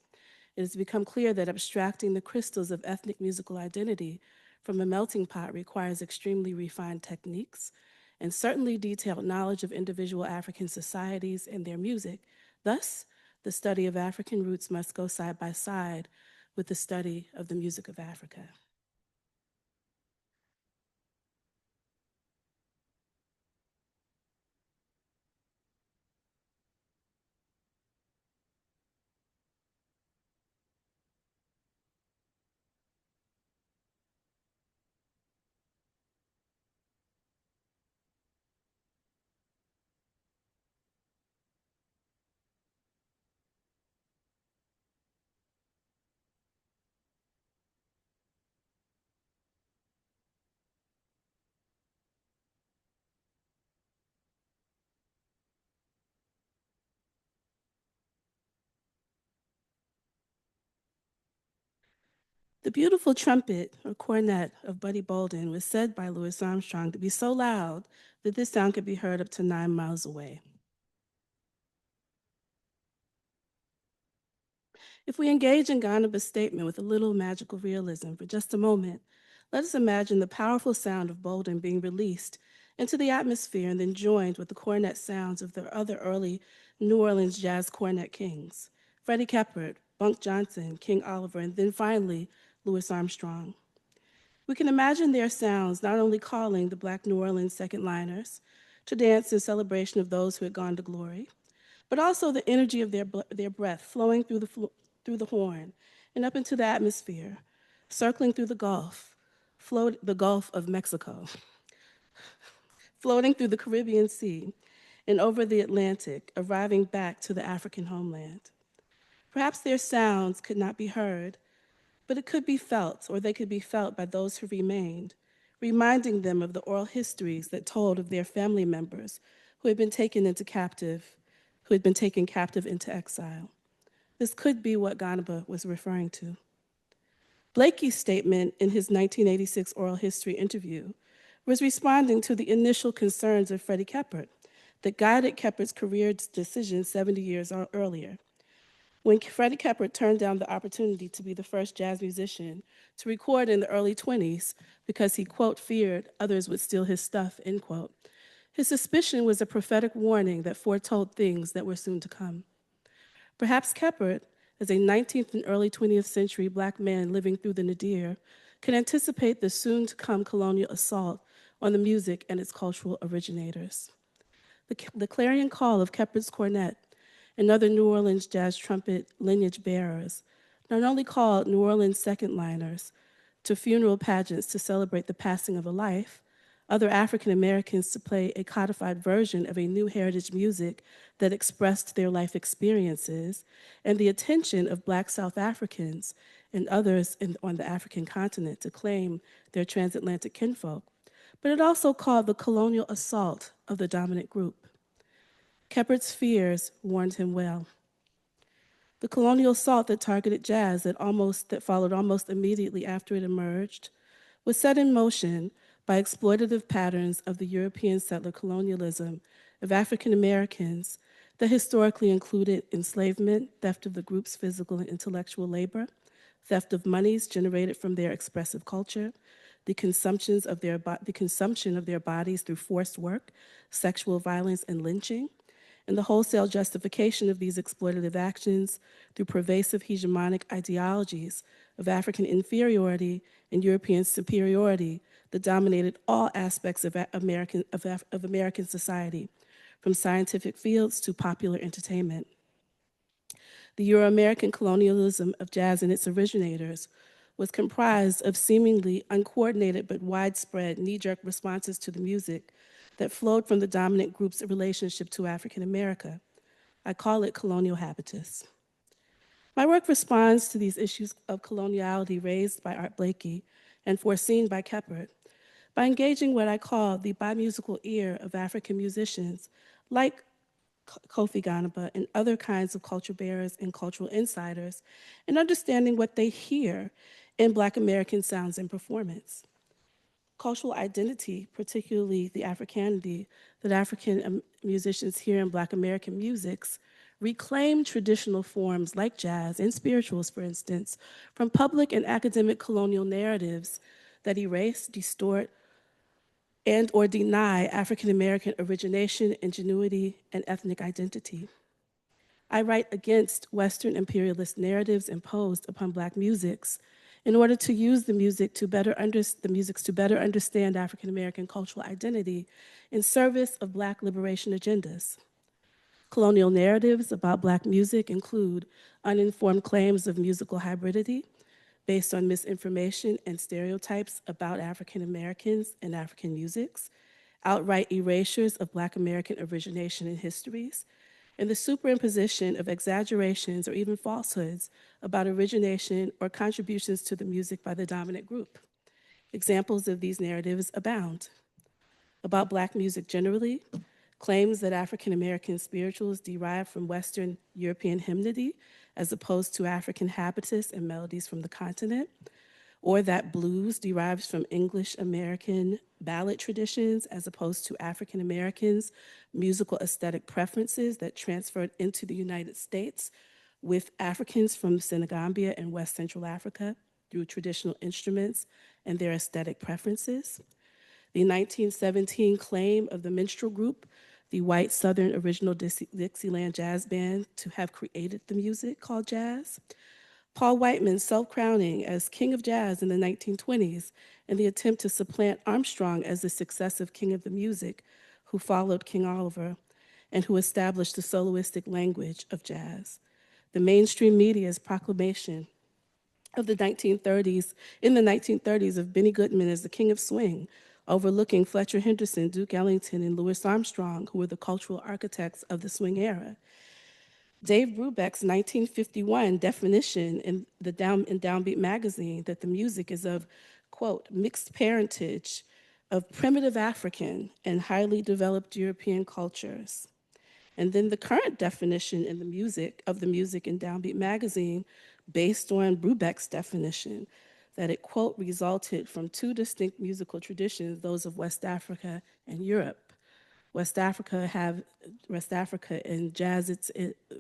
It has become clear that abstracting the crystals of ethnic musical identity from a melting pot requires extremely refined techniques and certainly detailed knowledge of individual African societies and their music. Thus, the study of African roots must go side by side with the study of the music of Africa. The beautiful trumpet or cornet of Buddy Bolden was said by Louis Armstrong to be so loud that this sound could be heard up to 9 miles away. If we engage in Ganaba's statement with a little magical realism for just a moment, let us imagine the powerful sound of Bolden being released into the atmosphere and then joined with the cornet sounds of the other early New Orleans jazz cornet kings, Freddie Keppard, Bunk Johnson, King Oliver, and then finally, Louis Armstrong. We can imagine their sounds not only calling the Black New Orleans second liners to dance in celebration of those who had gone to glory, but also the energy of their breath flowing through the horn and up into the atmosphere, circling through the Gulf of Mexico, floating through the Caribbean Sea and over the Atlantic, arriving back to the African homeland. Perhaps their sounds could not be heard, but it could be felt, or they could be felt by those who remained, reminding them of the oral histories that told of their family members who had been taken captive into exile. This could be what Ganaba was referring to. Blakey's statement in his 1986 oral history interview was responding to the initial concerns of Freddie Keppert that guided Keppert's career decisions 70 years earlier. When Freddie Keppert turned down the opportunity to be the first jazz musician to record in the early 20s because he, quote, feared others would steal his stuff, end quote, his suspicion was a prophetic warning that foretold things that were soon to come. Perhaps Keppert, as a 19th and early 20th century Black man living through the nadir, could anticipate the soon-to-come colonial assault on the music and its cultural originators. The clarion call of Keppert's cornet and other New Orleans jazz trumpet lineage bearers not only called New Orleans second liners to funeral pageants to celebrate the passing of a life, other African Americans to play a codified version of a new heritage music that expressed their life experiences, and the attention of Black South Africans and others on the African continent to claim their transatlantic kinfolk. But it also called the colonial assault of the dominant group. Keppert's fears warned him well. The colonial assault that targeted jazz that followed almost immediately after it emerged was set in motion by exploitative patterns of the European settler colonialism of African Americans that historically included enslavement, theft of the group's physical and intellectual labor, theft of monies generated from their expressive culture, the consumption of their bodies through forced work, sexual violence, and lynching, and the wholesale justification of these exploitative actions through pervasive hegemonic ideologies of African inferiority and European superiority that dominated all aspects of American society, from scientific fields to popular entertainment. The Euro-American colonialism of jazz and its originators was comprised of seemingly uncoordinated but widespread knee-jerk responses to the music that flowed from the dominant group's relationship to African America. I call it colonial habitus. My work responds to these issues of coloniality raised by Art Blakey and foreseen by Keppert by engaging what I call the bimusical ear of African musicians like Kofi Ganaba and other kinds of culture bearers and cultural insiders, and understanding what they hear in Black American sounds and performance. Cultural identity, particularly the Africanity that African musicians hear in Black American musics, reclaim traditional forms like jazz and spirituals, for instance, from public and academic colonial narratives that erase, distort, and or deny African American origination, ingenuity, and ethnic identity. I write against Western imperialist narratives imposed upon Black musics in order to use the musics to better understand African American cultural identity in service of Black liberation agendas. Colonial narratives about Black music include uninformed claims of musical hybridity based on misinformation and stereotypes about African Americans and African musics, outright erasures of Black American origination and histories, and the superimposition of exaggerations or even falsehoods about origination or contributions to the music by the dominant group. Examples of these narratives abound. About Black music generally, claims that African American spirituals derive from Western European hymnody as opposed to African habitus and melodies from the continent, or that blues derives from English American ballad traditions as opposed to African Americans' musical aesthetic preferences that transferred into the United States with Africans from Senegambia and West Central Africa through traditional instruments and their aesthetic preferences. The 1917 claim of the minstrel group, the white Southern original Dixieland jazz band, to have created the music called jazz. Paul Whiteman's self-crowning as king of jazz in the 1920s and the attempt to supplant Armstrong as the successive king of the music who followed King Oliver and who established the soloistic language of jazz. The mainstream media's proclamation of the 1930s of Benny Goodman as the king of swing, overlooking Fletcher Henderson, Duke Ellington, and Louis Armstrong, who were the cultural architects of the swing era. Dave Brubeck's 1951 definition in Downbeat magazine that the music is of, quote, mixed parentage of primitive African and highly developed European cultures. And then the current definition in the music in Downbeat magazine, based on Brubeck's definition, that it, quote, resulted from two distinct musical traditions, those of West Africa and Europe. West Africa and jazz, it's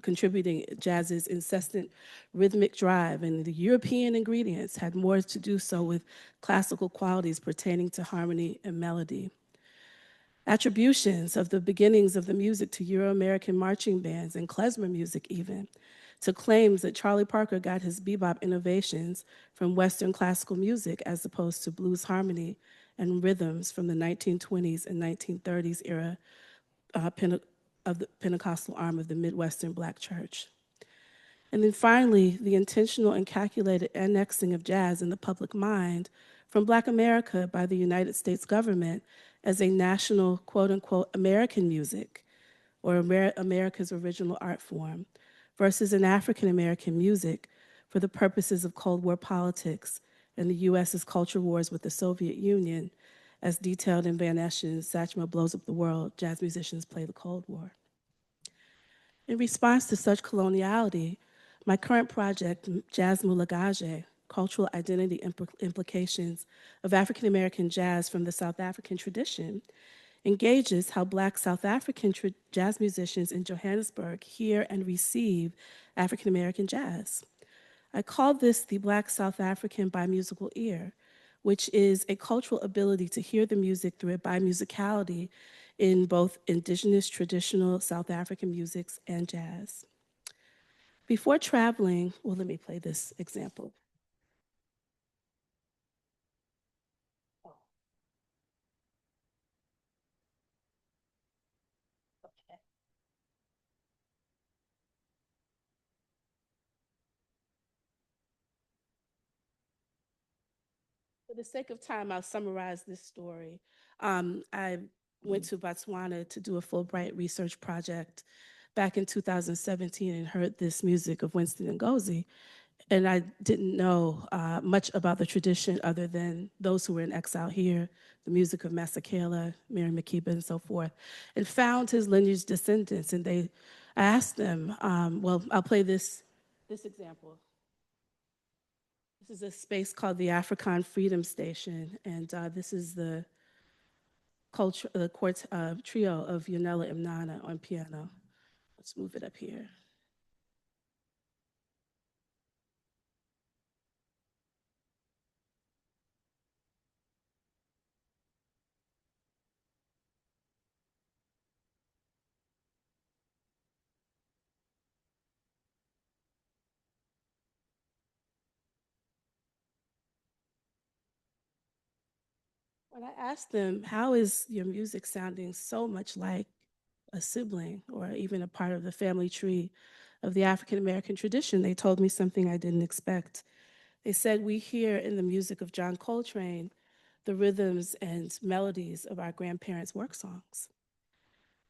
contributing jazz's incessant rhythmic drive, and the European ingredients had more to do so with classical qualities pertaining to harmony and melody. Attributions of the beginnings of the music to Euro-American marching bands and klezmer music even, to claims that Charlie Parker got his bebop innovations from Western classical music as opposed to blues harmony and rhythms from the 1920s and 1930s era of the Pentecostal arm of the Midwestern Black Church. And then finally, the intentional and calculated annexing of jazz in the public mind from Black America by the United States government as a national, quote unquote, American music, or America's original art form, versus an African American music for the purposes of Cold War politics and the US's culture wars with the Soviet Union, as detailed in Van Eschen's Satchmo Blows Up the World, Jazz Musicians Play the Cold War. In response to such coloniality, my current project, Jazz Mulagaje, Cultural Identity Implications of African American Jazz from the South African Tradition, engages how Black South African jazz musicians in Johannesburg hear and receive African American jazz. I call this the Black South African bimusical ear, which is a cultural ability to hear the music through a bimusicality in both indigenous traditional South African musics and jazz. Before traveling, well, let me play this example. For the sake of time, I'll summarize this story. I went to Botswana to do a Fulbright research project back in 2017 and heard this music of Winston Ngozi. And I didn't know much about the tradition other than those who were in exile here, the music of Masekela, Mary Makeba, and so forth, and found his lineage descendants. And I asked them, well, I'll play this example. This is a space called the Afrikaan Freedom Station, and this is the trio of Yonela Imnana on piano. Let's move it up here. When I asked them, how is your music sounding so much like a sibling or even a part of the family tree of the African American tradition, they told me something I didn't expect. They said, we hear in the music of John Coltrane the rhythms and melodies of our grandparents' work songs.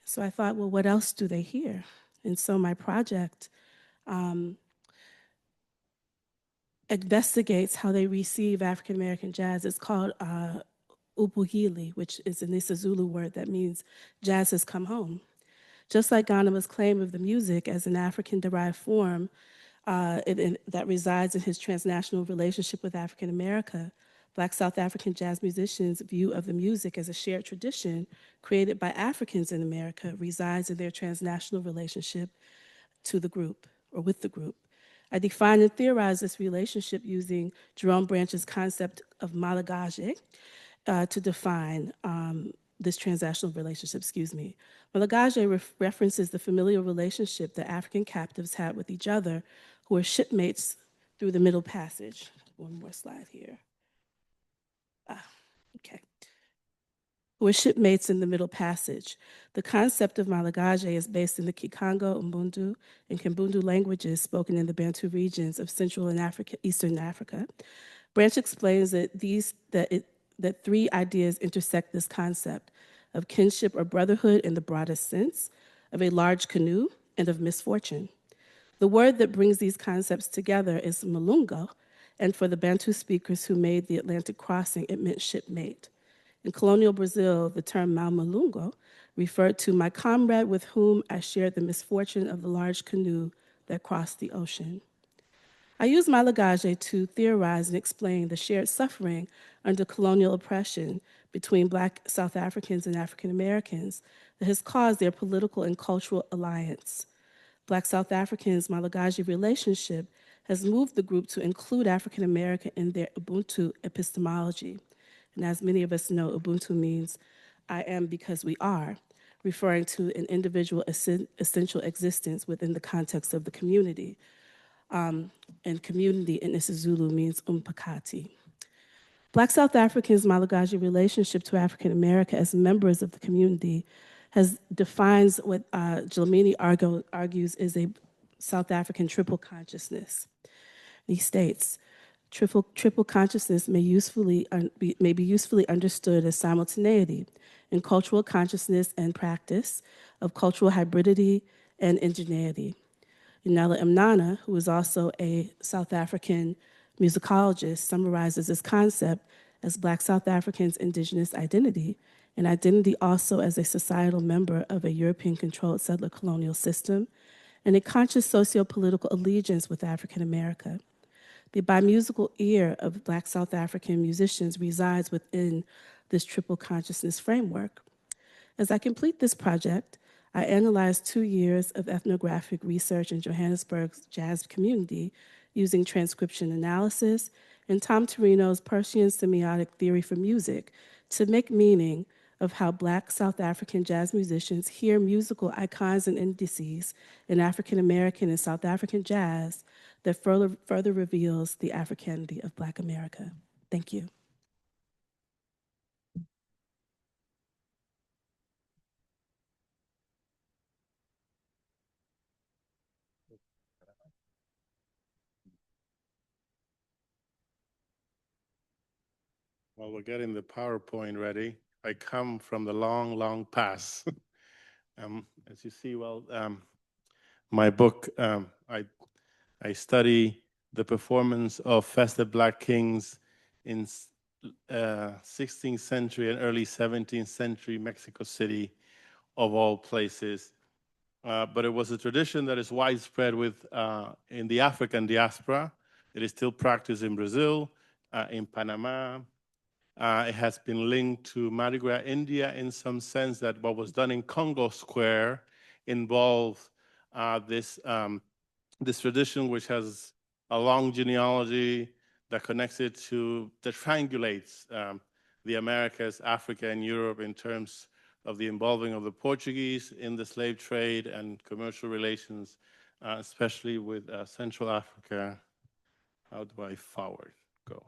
So I thought, well, what else do they hear? And so my project investigates how they receive African American jazz. It's called Ubuhili, which is an isiZulu word that means jazz has come home. Just like Ghana's claim of the music as an African-derived form that resides in his transnational relationship with African America, Black South African jazz musicians' view of the music as a shared tradition created by Africans in America resides in their transnational relationship to the group, or with the group. I define and theorize this relationship using Jerome Branch's concept of malagaje to define this transactional relationship, Malagaje references the familial relationship that African captives had with each other who were shipmates through the Middle Passage. One more slide here. Okay. Who were shipmates in the Middle Passage. The concept of Malagaje is based in the Kikongo, Mbundu, and Kimbundu languages spoken in the Bantu regions of Central and Eastern Africa. Branch explains that that three ideas intersect this concept of kinship or brotherhood in the broadest sense, of a large canoe, and of misfortune. The word that brings these concepts together is malungo, and for the Bantu speakers who made the Atlantic crossing, it meant shipmate. In colonial Brazil, the term mau malungo referred to my comrade with whom I shared the misfortune of the large canoe that crossed the ocean. I use Malagasy to theorize and explain the shared suffering under colonial oppression between Black South Africans and African Americans that has caused their political and cultural alliance. Black South Africans' Malagasy relationship has moved the group to include African American in their Ubuntu epistemology. And as many of us know, Ubuntu means I am because we are, referring to an individual essential existence within the context of the community. And community in isiZulu means umpakati. Black South Africans' Malagasy relationship to African America as members of the community defines what Dlamini argues is a South African triple consciousness. He states, triple consciousness may be usefully understood as simultaneity in cultural consciousness and practice of cultural hybridity and indigeneity. Nella Mnana, who is also a South African musicologist, summarizes this concept as Black South Africans' indigenous identity, and identity also as a societal member of a European-controlled settler colonial system, and a conscious socio-political allegiance with African America. The bimusical ear of Black South African musicians resides within this triple consciousness framework. As I complete this project, I analyzed 2 years of ethnographic research in Johannesburg's jazz community using transcription analysis and Tom Torino's Persian semiotic theory for music to make meaning of how Black South African jazz musicians hear musical icons and indices in African American and South African jazz that further reveals the Africanity of Black America. Thank you. While we're getting the PowerPoint ready, I come from the long, long past. As you see, my book, I study the performance of festive Black kings in 16th century and early 17th century Mexico City, of all places. But it was a tradition that is widespread in the African diaspora. It is still practiced in Brazil, in Panama. It has been linked to Mardi Gras, India, in some sense that what was done in Congo Square involved this tradition, which has a long genealogy that connects it to, that triangulates the Americas, Africa, and Europe in terms of the involving of the Portuguese in the slave trade and commercial relations, especially with Central Africa. How do I forward go?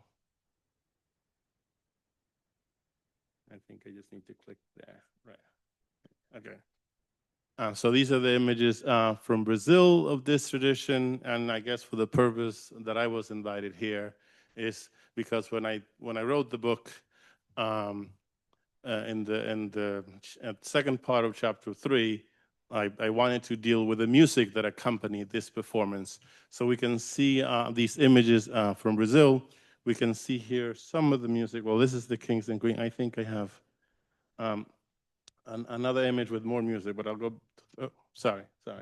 I think I just need to click there, right? Okay. So these are the images from Brazil of this tradition, and I guess for the purpose that I was invited here is because when I wrote the book in the second part of chapter 3, I wanted to deal with the music that accompanied this performance. So we can see these images from Brazil. We can see here some of the music. Well, this is the Kings and Queens. I think I have another image with more music, but I'll go. Oh, sorry. Yeah.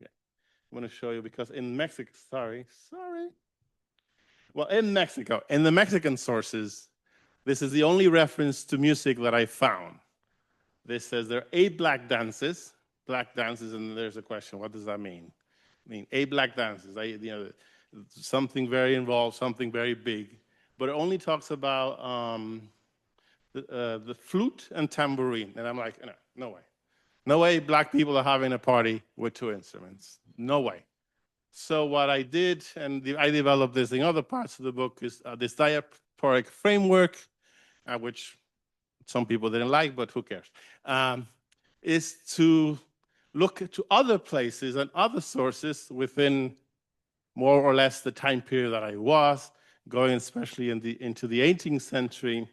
I'm going to show you because in Mexico, sorry. Well, in Mexico, in the Mexican sources, this is the only reference to music that I found. This says there are 8 black dances, and there's a question: what does that mean? I mean, 8 black dances. Something very involved, something very big, but it only talks about the flute and tambourine, and I'm like, no way Black people are having a party with 2 instruments, no way. So what I did, and I developed this in other parts of the book, is this diasporic framework, which some people didn't like, but who cares, is to look to other places and other sources within more or less the time period that I was, going especially into the 18th century,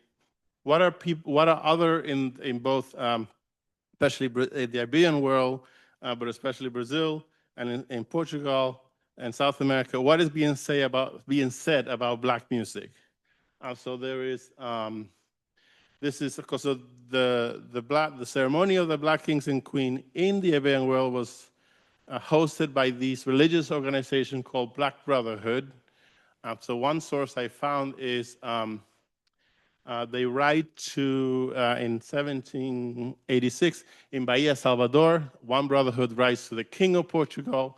what are other in both, especially the Iberian world, but especially Brazil and in Portugal and South America, what is being said about Black music? So there is, this is because of the ceremony of the Black Kings and Queen in the Iberian world was hosted by these religious organization called Black Brotherhood. So one source I found is they write to, in 1786, in Bahia, Salvador, one brotherhood writes to the King of Portugal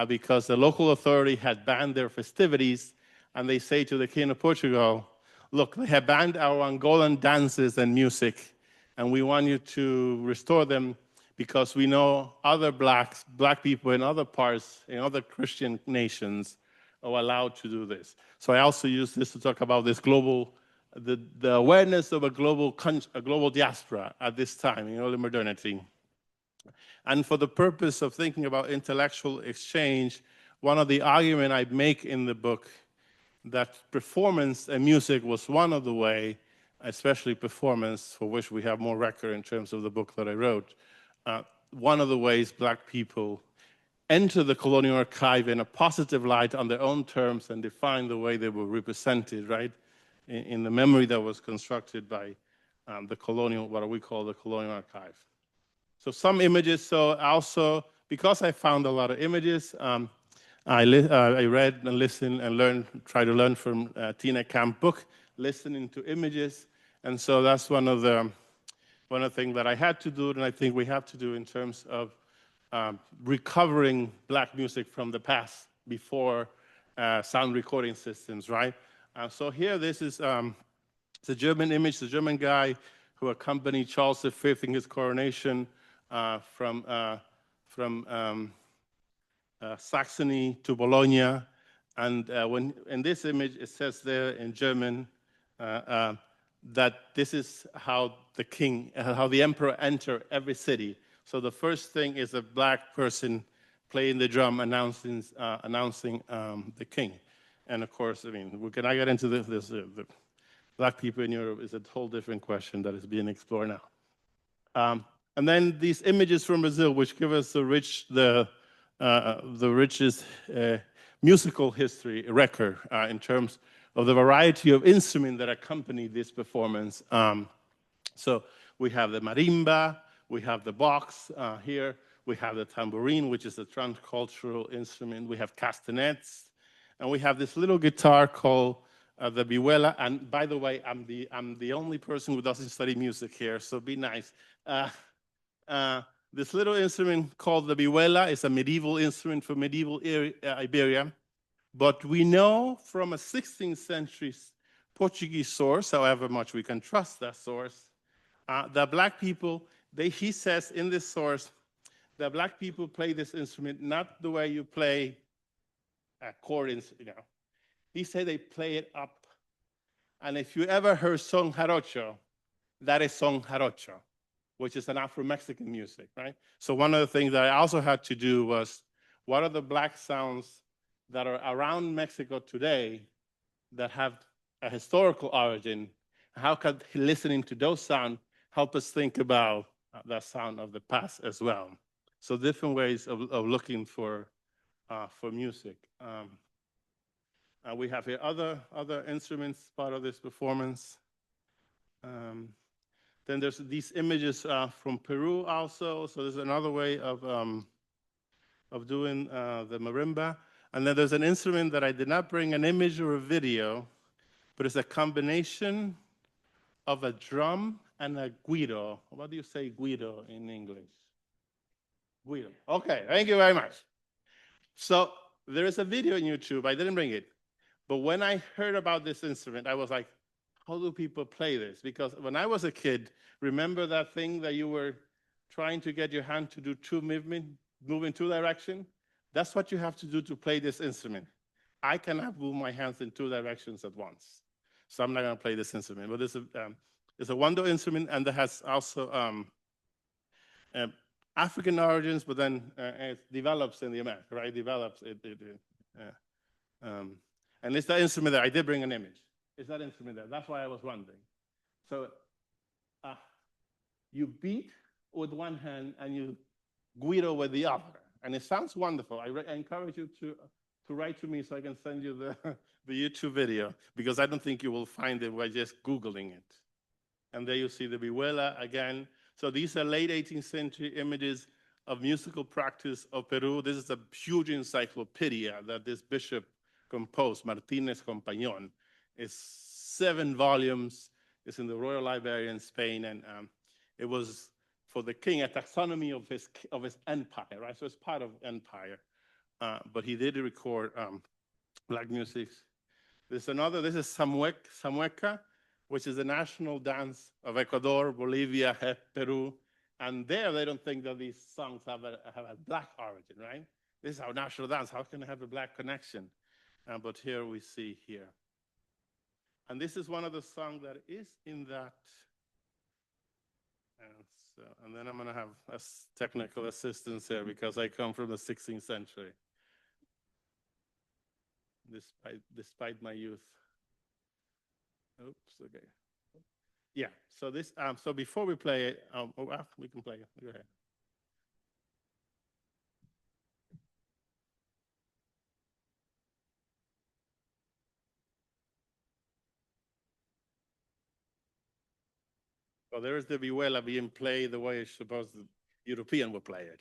because the local authority had banned their festivities, and they say to the King of Portugal, look, they have banned our Angolan dances and music, and we want you to restore them because we know other black people in other parts, in other Christian nations, are allowed to do this. So I also use this to talk about this global, the awareness of a global diaspora at this time in early modernity. And for the purpose of thinking about intellectual exchange, one of the arguments I make in the book that performance and music was one of the way, especially performance, for which we have more record in terms of the book that I wrote, one of the ways Black people enter the colonial archive in a positive light on their own terms and define the way they were represented, right, in the memory that was constructed by the colonial, what we call the colonial archive. So some images, so also, because I found a lot of images, I read and listened and learned, try to learn from Tina Camp book, listening to images, and so that's one of the things that I had to do, and I think we have to do in terms of recovering Black music from the past before sound recording systems, right? So here, this is the German image, the German guy who accompanied Charles V in his coronation from Saxony to Bologna. And when in this image, it says there in German that this is how the king, how the emperor entered every city. So the first thing is a Black person playing the drum, announcing the king. And of course, I mean, can I get into this? The Black people in Europe is a whole different question that is being explored now. And then these images from Brazil, which give us the richest musical history record in terms of the variety of instruments that accompany this performance. So we have the marimba, we have the box here, we have the tambourine, which is a transcultural instrument, we have castanets, and we have this little guitar called the vihuela. And by the way, I'm the only person who doesn't study music here, so be nice. This little instrument called the vihuela is a medieval instrument for medieval Iberia, but we know from a 16th century Portuguese source, however much we can trust that source, that Black people, he says in this source, that Black people play this instrument not the way you play a chord instrument, you know. He said they play it up. And if you ever heard son jarocho, that is son jarocho, which is an Afro-Mexican music, right? So one of the things that I also had to do was, what are the Black sounds that are around Mexico today that have a historical origin? How can listening to those sounds help us think about the sound of the past as well? So different ways of looking for music. We have here other instruments part of this performance. Then there's these images from Peru also. So there's another way of doing the marimba. And then there's an instrument that I did not bring an image or a video, but it's a combination of a drum and a guiro. What do you say guiro in English? Guiro. Okay, thank you very much. So there is a video on YouTube. I didn't bring it. But when I heard about this instrument, I was like, how do people play this? Because when I was a kid, remember that thing that you were trying to get your hand to do two movement, move in two directions? That's what you have to do to play this instrument. I cannot move my hands in two directions at once. So I'm not gonna play this instrument, but it's a wonder instrument, and it has also African origins, but then it develops in the America, right? Develops and it's that instrument that I did bring an image. It's that instrument there. That's why I was wondering. So you beat with one hand and you guido with the other. And it sounds wonderful. I encourage you to write to me so I can send you the YouTube video, because I don't think you will find it by just Googling it. And there you see the vihuela again. So these are late 18th century images of musical practice of Peru. This is a huge encyclopedia that this bishop composed, Martínez Compañón. It's 7 volumes. It's in the Royal Library in Spain, and it was for the king a taxonomy of his empire, right? So it's part of empire, but he did record Black music. This is Samueca, which is the national dance of Ecuador, Bolivia, Peru. And there they don't think that these songs have a Black origin, right? This is our national dance. How can it have a Black connection? But here we see here. And this is one of the songs that is in that. And then I'm going to have technical assistance here because I come from the 16th century, despite my youth. Oops, okay. Yeah, so this, so before we play it, we can play it. Go ahead. So there is the vihuela being played the way it's supposed the European would play it.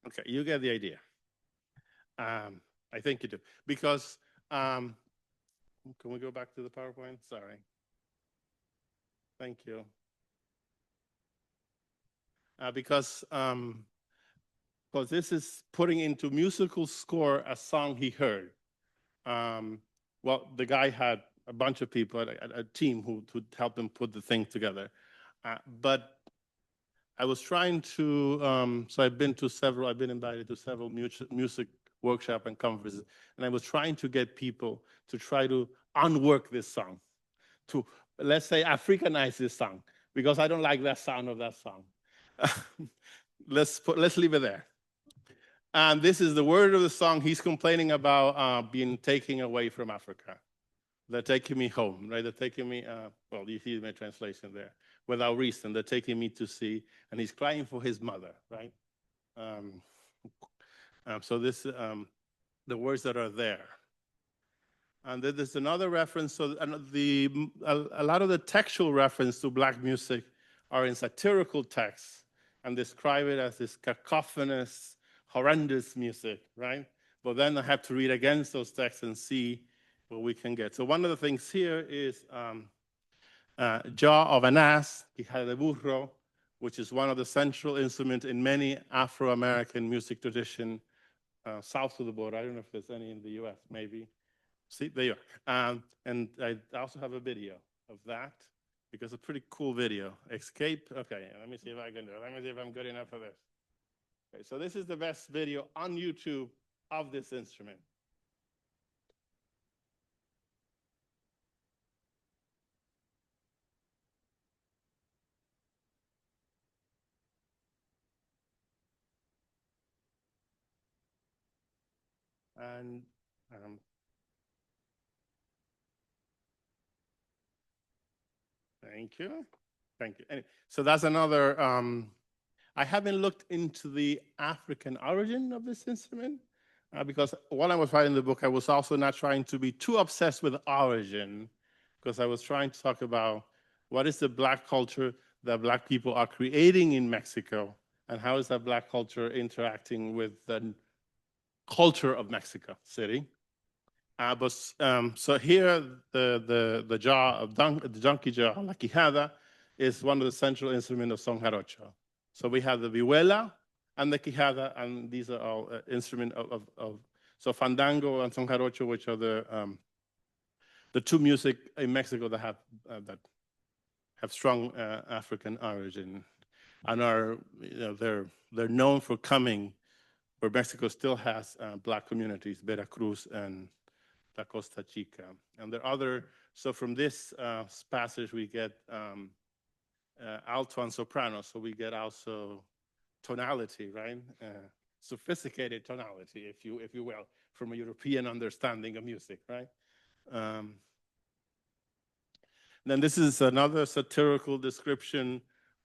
Okay, you get the idea. I think you do. Because, can we go back to the PowerPoint? Sorry. Thank you. Because this is putting into musical score a song he heard. Well, the guy had a bunch of people, a team who helped him put the thing together. But I was trying to, so I've been invited to several music workshop and conferences, and I was trying to get people to try to unwork this song, to, let's say, Africanize this song, because I don't like that sound of that song. Let's leave it there. And this is the word of the song. He's complaining about being taken away from Africa. They're taking me home, right? They're taking me, well, you see my translation there. Without reason, they're taking me to sea, and he's crying for his mother, right? So this, the words that are there. And then there's another reference. So a lot of the textual reference to Black music are in satirical texts and describe it as this cacophonous, horrendous music, right? But then I have to read against those texts and see what we can get. So one of the things here is jaw of an ass, quijada de burro, which is one of the central instruments in many Afro-American music tradition south of the border. I don't know if there's any in the US, maybe. See, there you are. And I also have a video of that, because it's a pretty cool video. Escape, okay, let me see if I can do it. Let me see if I'm good enough for this. Okay, so this is the best video on YouTube of this instrument. And thank you. Thank you. Anyway, so that's another, I haven't looked into the African origin of this instrument because while I was writing the book, I was also not trying to be too obsessed with origin, because I was trying to talk about what is the Black culture that Black people are creating in Mexico, and how is that Black culture interacting with the culture of Mexico City. So here, the jaw of the donkey jaw, la quijada, is one of the central instruments of son jarocho. So we have the vihuela and the quijada, and these are all instruments of so fandango and son jarocho, which are the two music in Mexico that have strong African origin, and are, you know, they're known for coming where Mexico still has Black communities, Veracruz and La Costa Chica. And there are other, so from this passage we get alto and soprano, so we get also tonality, right? sophisticated tonality, if you will, from a European understanding of music, right? Then this is another satirical description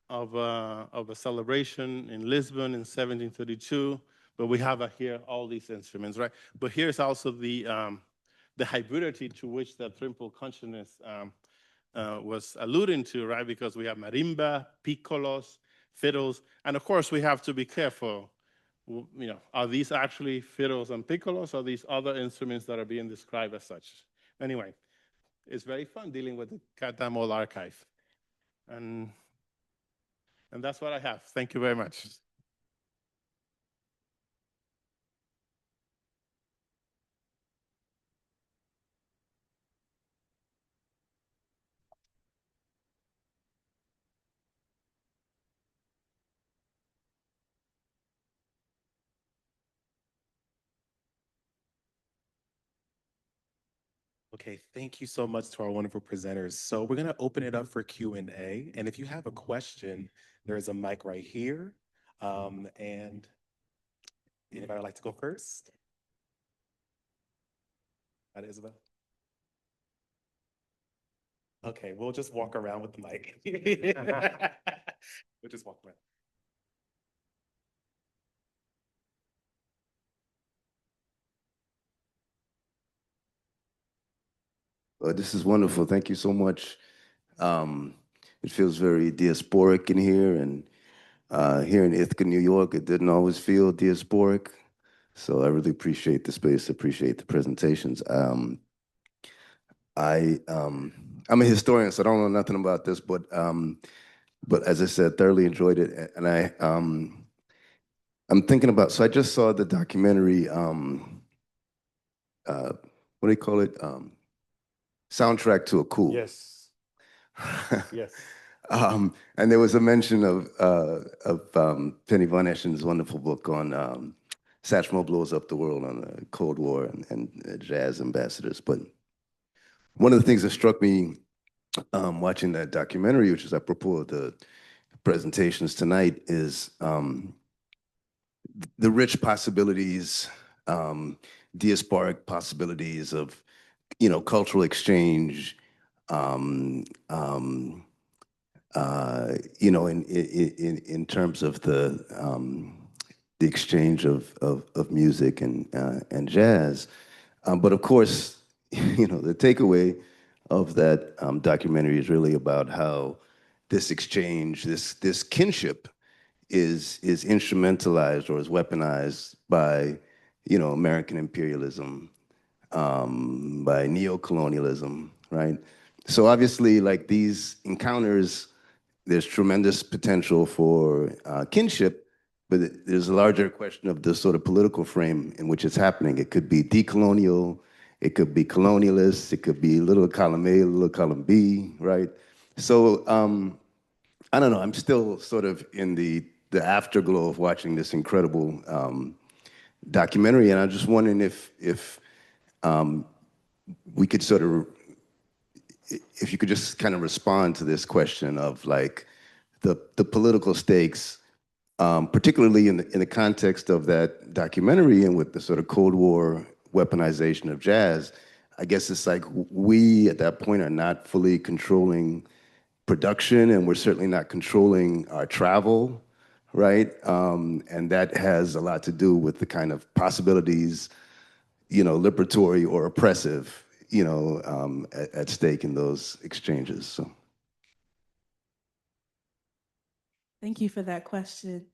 of a celebration in Lisbon in 1732. But we have here all these instruments, right? But here's also the hybridity to which that triple consciousness was alluding to, right? Because we have marimba, piccolos, fiddles, and of course we have to be careful. You know, are these actually fiddles and piccolos, or are these other instruments that are being described as such? Anyway, it's very fun dealing with the Catamol archive, and that's what I have. Thank you very much. Okay, thank you so much to our wonderful presenters. So we're gonna open it up for Q&A. And if you have a question, there is a mic right here. And anybody would like to go first? Isabel? Okay, we'll just walk around with the mic. We'll just walk around. This is wonderful. Thank you so much. It feels very diasporic in here, and here in Ithaca, New York, it didn't always feel diasporic. So I really appreciate the space, appreciate the presentations. I'm a historian, so I don't know nothing about this, but as I said, thoroughly enjoyed it. And I'm thinking about, so I just saw the documentary, what do you call it? Soundtrack to a Coup. Yes. Yes. And there was a mention of Penny Von Eschen's wonderful book on Satchmo Blows Up the World on the Cold War and jazz ambassadors. But one of the things that struck me watching that documentary, which is apropos of the presentations tonight, is the rich possibilities, diasporic possibilities of, you know, cultural exchange, you know, in terms of the exchange of music and jazz. But of course, you know, the takeaway of that documentary is really about how this exchange, this kinship is instrumentalized or is weaponized by, you know, American imperialism, by neocolonialism, right? So obviously, like, these encounters, there's tremendous potential for kinship, but there's a larger question of the sort of political frame in which it's happening. It could be decolonial, it could be colonialist, it could be little column A, little column B, right? So I don't know, I'm still sort of in the afterglow of watching this incredible documentary, and I'm just wondering if we could sort of, if you could just kind of respond to this question of, like, the political stakes, particularly in the context of that documentary and with the sort of Cold War weaponization of jazz. I guess it's like we at that point are not fully controlling production, and we're certainly not controlling our travel, right? And that has a lot to do with the kind of possibilities, you know, liberatory or oppressive, you know, at stake in those exchanges. So. Thank you for that question.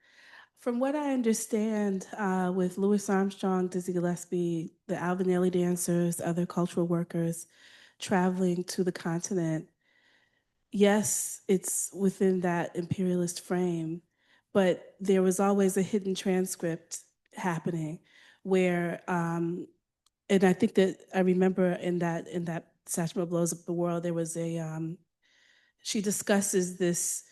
From what I understand, with Louis Armstrong, Dizzy Gillespie, the Alvinelli dancers, other cultural workers traveling to the continent, yes, it's within that imperialist frame, but there was always a hidden transcript happening where, and I think that I remember in that Satchmo Blows Up the World, there was she discusses this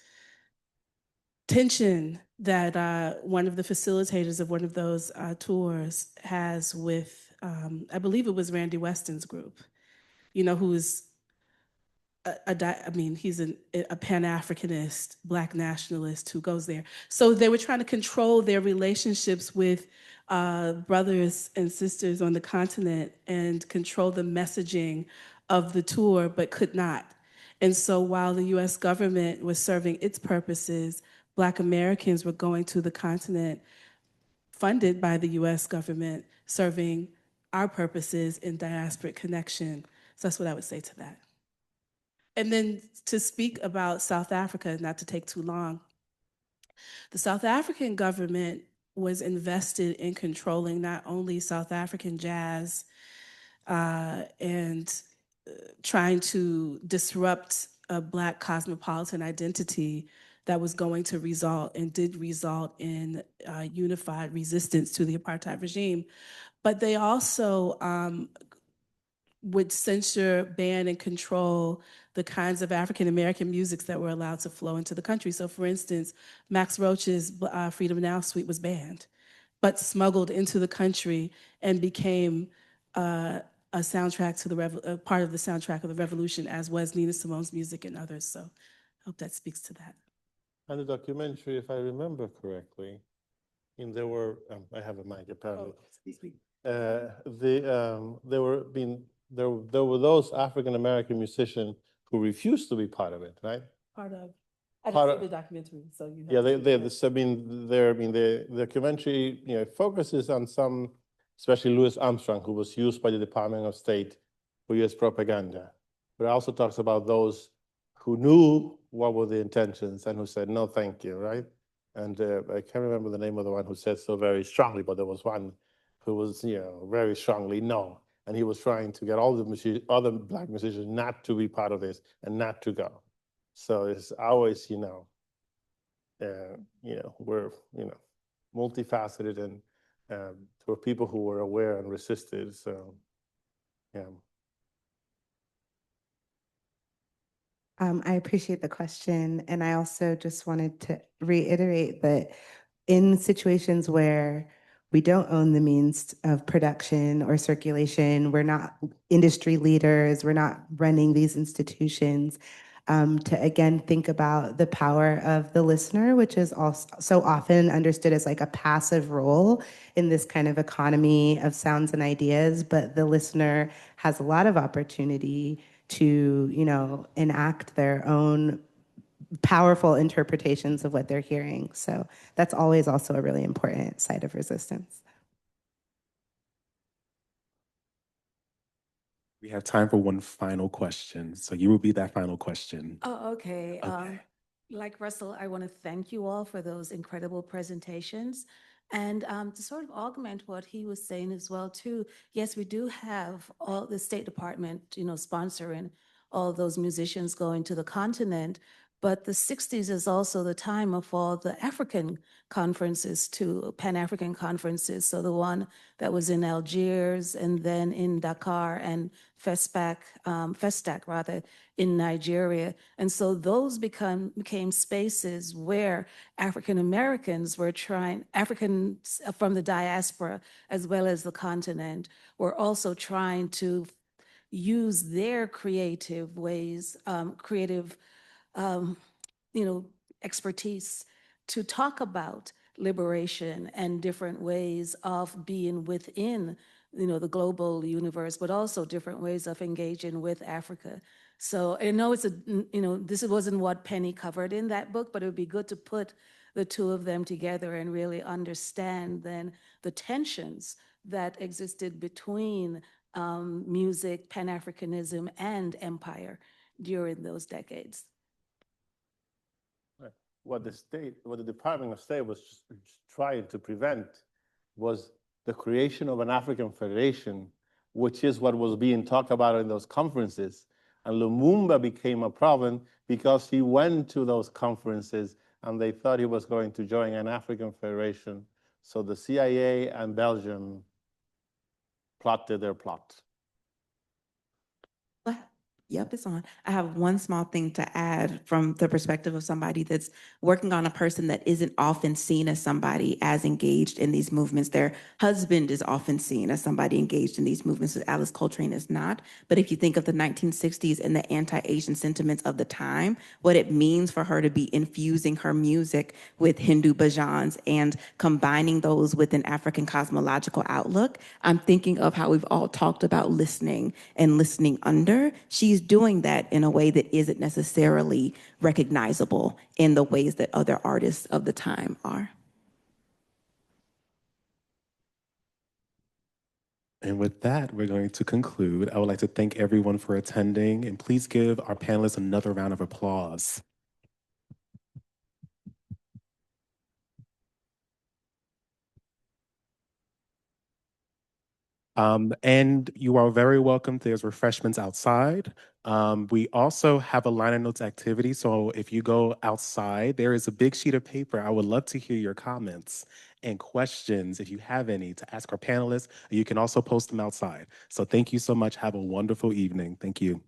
tension that one of the facilitators of one of those tours has with, I believe it was Randy Weston's group, you know, who is I mean, he's a Pan-Africanist, Black nationalist who goes there. So they were trying to control their relationships with brothers and sisters on the continent and control the messaging of the tour, but could not. And so while the US government was serving its purposes, Black Americans were going to the continent funded by the US government, serving our purposes in diasporic connection. So that's what I would say to that. And then to speak about South Africa, not to take too long, the South African government was invested in controlling not only South African jazz and trying to disrupt a Black cosmopolitan identity that was going to result and did result in unified resistance to the apartheid regime. But they also would censor, ban, and control the kinds of African-American musics that were allowed to flow into the country. So for instance, Max Roach's Freedom Now suite was banned, but smuggled into the country and became a soundtrack to the part of the soundtrack of the revolution, as was Nina Simone's music and others. So I hope that speaks to that. And the documentary, if I remember correctly, there were, I have a mic apparently. Oh, excuse me. There were those African American musicians who refused to be part of it, right? Part of. I Part didn't see of- the documentary, so you have Yeah, to speak to that. the documentary, focuses on some, especially Louis Armstrong, who was used by the Department of State for U.S. propaganda. But it also talks about those who knew what were the intentions and who said, no, thank you, right? And I can't remember the name of the one who said so very strongly, but there was one who was, very strongly no. And he was trying to get all the other Black musicians not to be part of this and not to go. So it's always, we're, multifaceted, and there were people who were aware and resisted. So, yeah. I appreciate the question. And I also just wanted to reiterate that in situations where we don't own the means of production or circulation, we're not industry leaders, we're not running these institutions, to again think about the power of the listener, which is also so often understood as like a passive role in this kind of economy of sounds and ideas, but the listener has a lot of opportunity to, enact their own powerful interpretations of what they're hearing. So that's always also a really important side of resistance. We have time for one final question. So you will be that final question. Oh, okay. Okay. Like Russell, I want to thank you all for those incredible presentations. And to sort of augment what he was saying as well, too, yes, we do have all the State Department, sponsoring all those musicians going to the continent. But the 60s is also the time of all the African conferences, too, Pan-African conferences. So the one that was in Algiers and then in Dakar and Festac rather, in Nigeria. And so those became spaces where African Americans were Africans from the diaspora as well as the continent were also trying to use their creative ways, expertise to talk about liberation and different ways of being within, the global universe, but also different ways of engaging with Africa. So I know this wasn't what Penny covered in that book, but it would be good to put the two of them together and really understand then the tensions that existed between music, Pan-Africanism, and empire during those decades. What the Department of State was just trying to prevent was the creation of an African Federation, which is what was being talked about in those conferences. And Lumumba became a problem because he went to those conferences and they thought he was going to join an African Federation. So the CIA and Belgium plotted their plot. Yep, it's on. I have one small thing to add from the perspective of somebody that's working on a person that isn't often seen as somebody as engaged in these movements. Their husband is often seen as somebody engaged in these movements, but Alice Coltrane is not. But if you think of the 1960s and the anti-Asian sentiments of the time, what it means for her to be infusing her music with Hindu bhajans and combining those with an African cosmological outlook, I'm thinking of how we've all talked about listening and listening under. She's doing that in a way that isn't necessarily recognizable in the ways that other artists of the time are. And with that, we're going to conclude. I would like to thank everyone for attending, and please give our panelists another round of applause. And you are very welcome. There's refreshments outside. We also have a liner notes activity. So if you go outside, there is a big sheet of paper. I would love to hear your comments and questions if you have any to ask our panelists. You can also post them outside. So thank you so much. Have a wonderful evening. Thank you.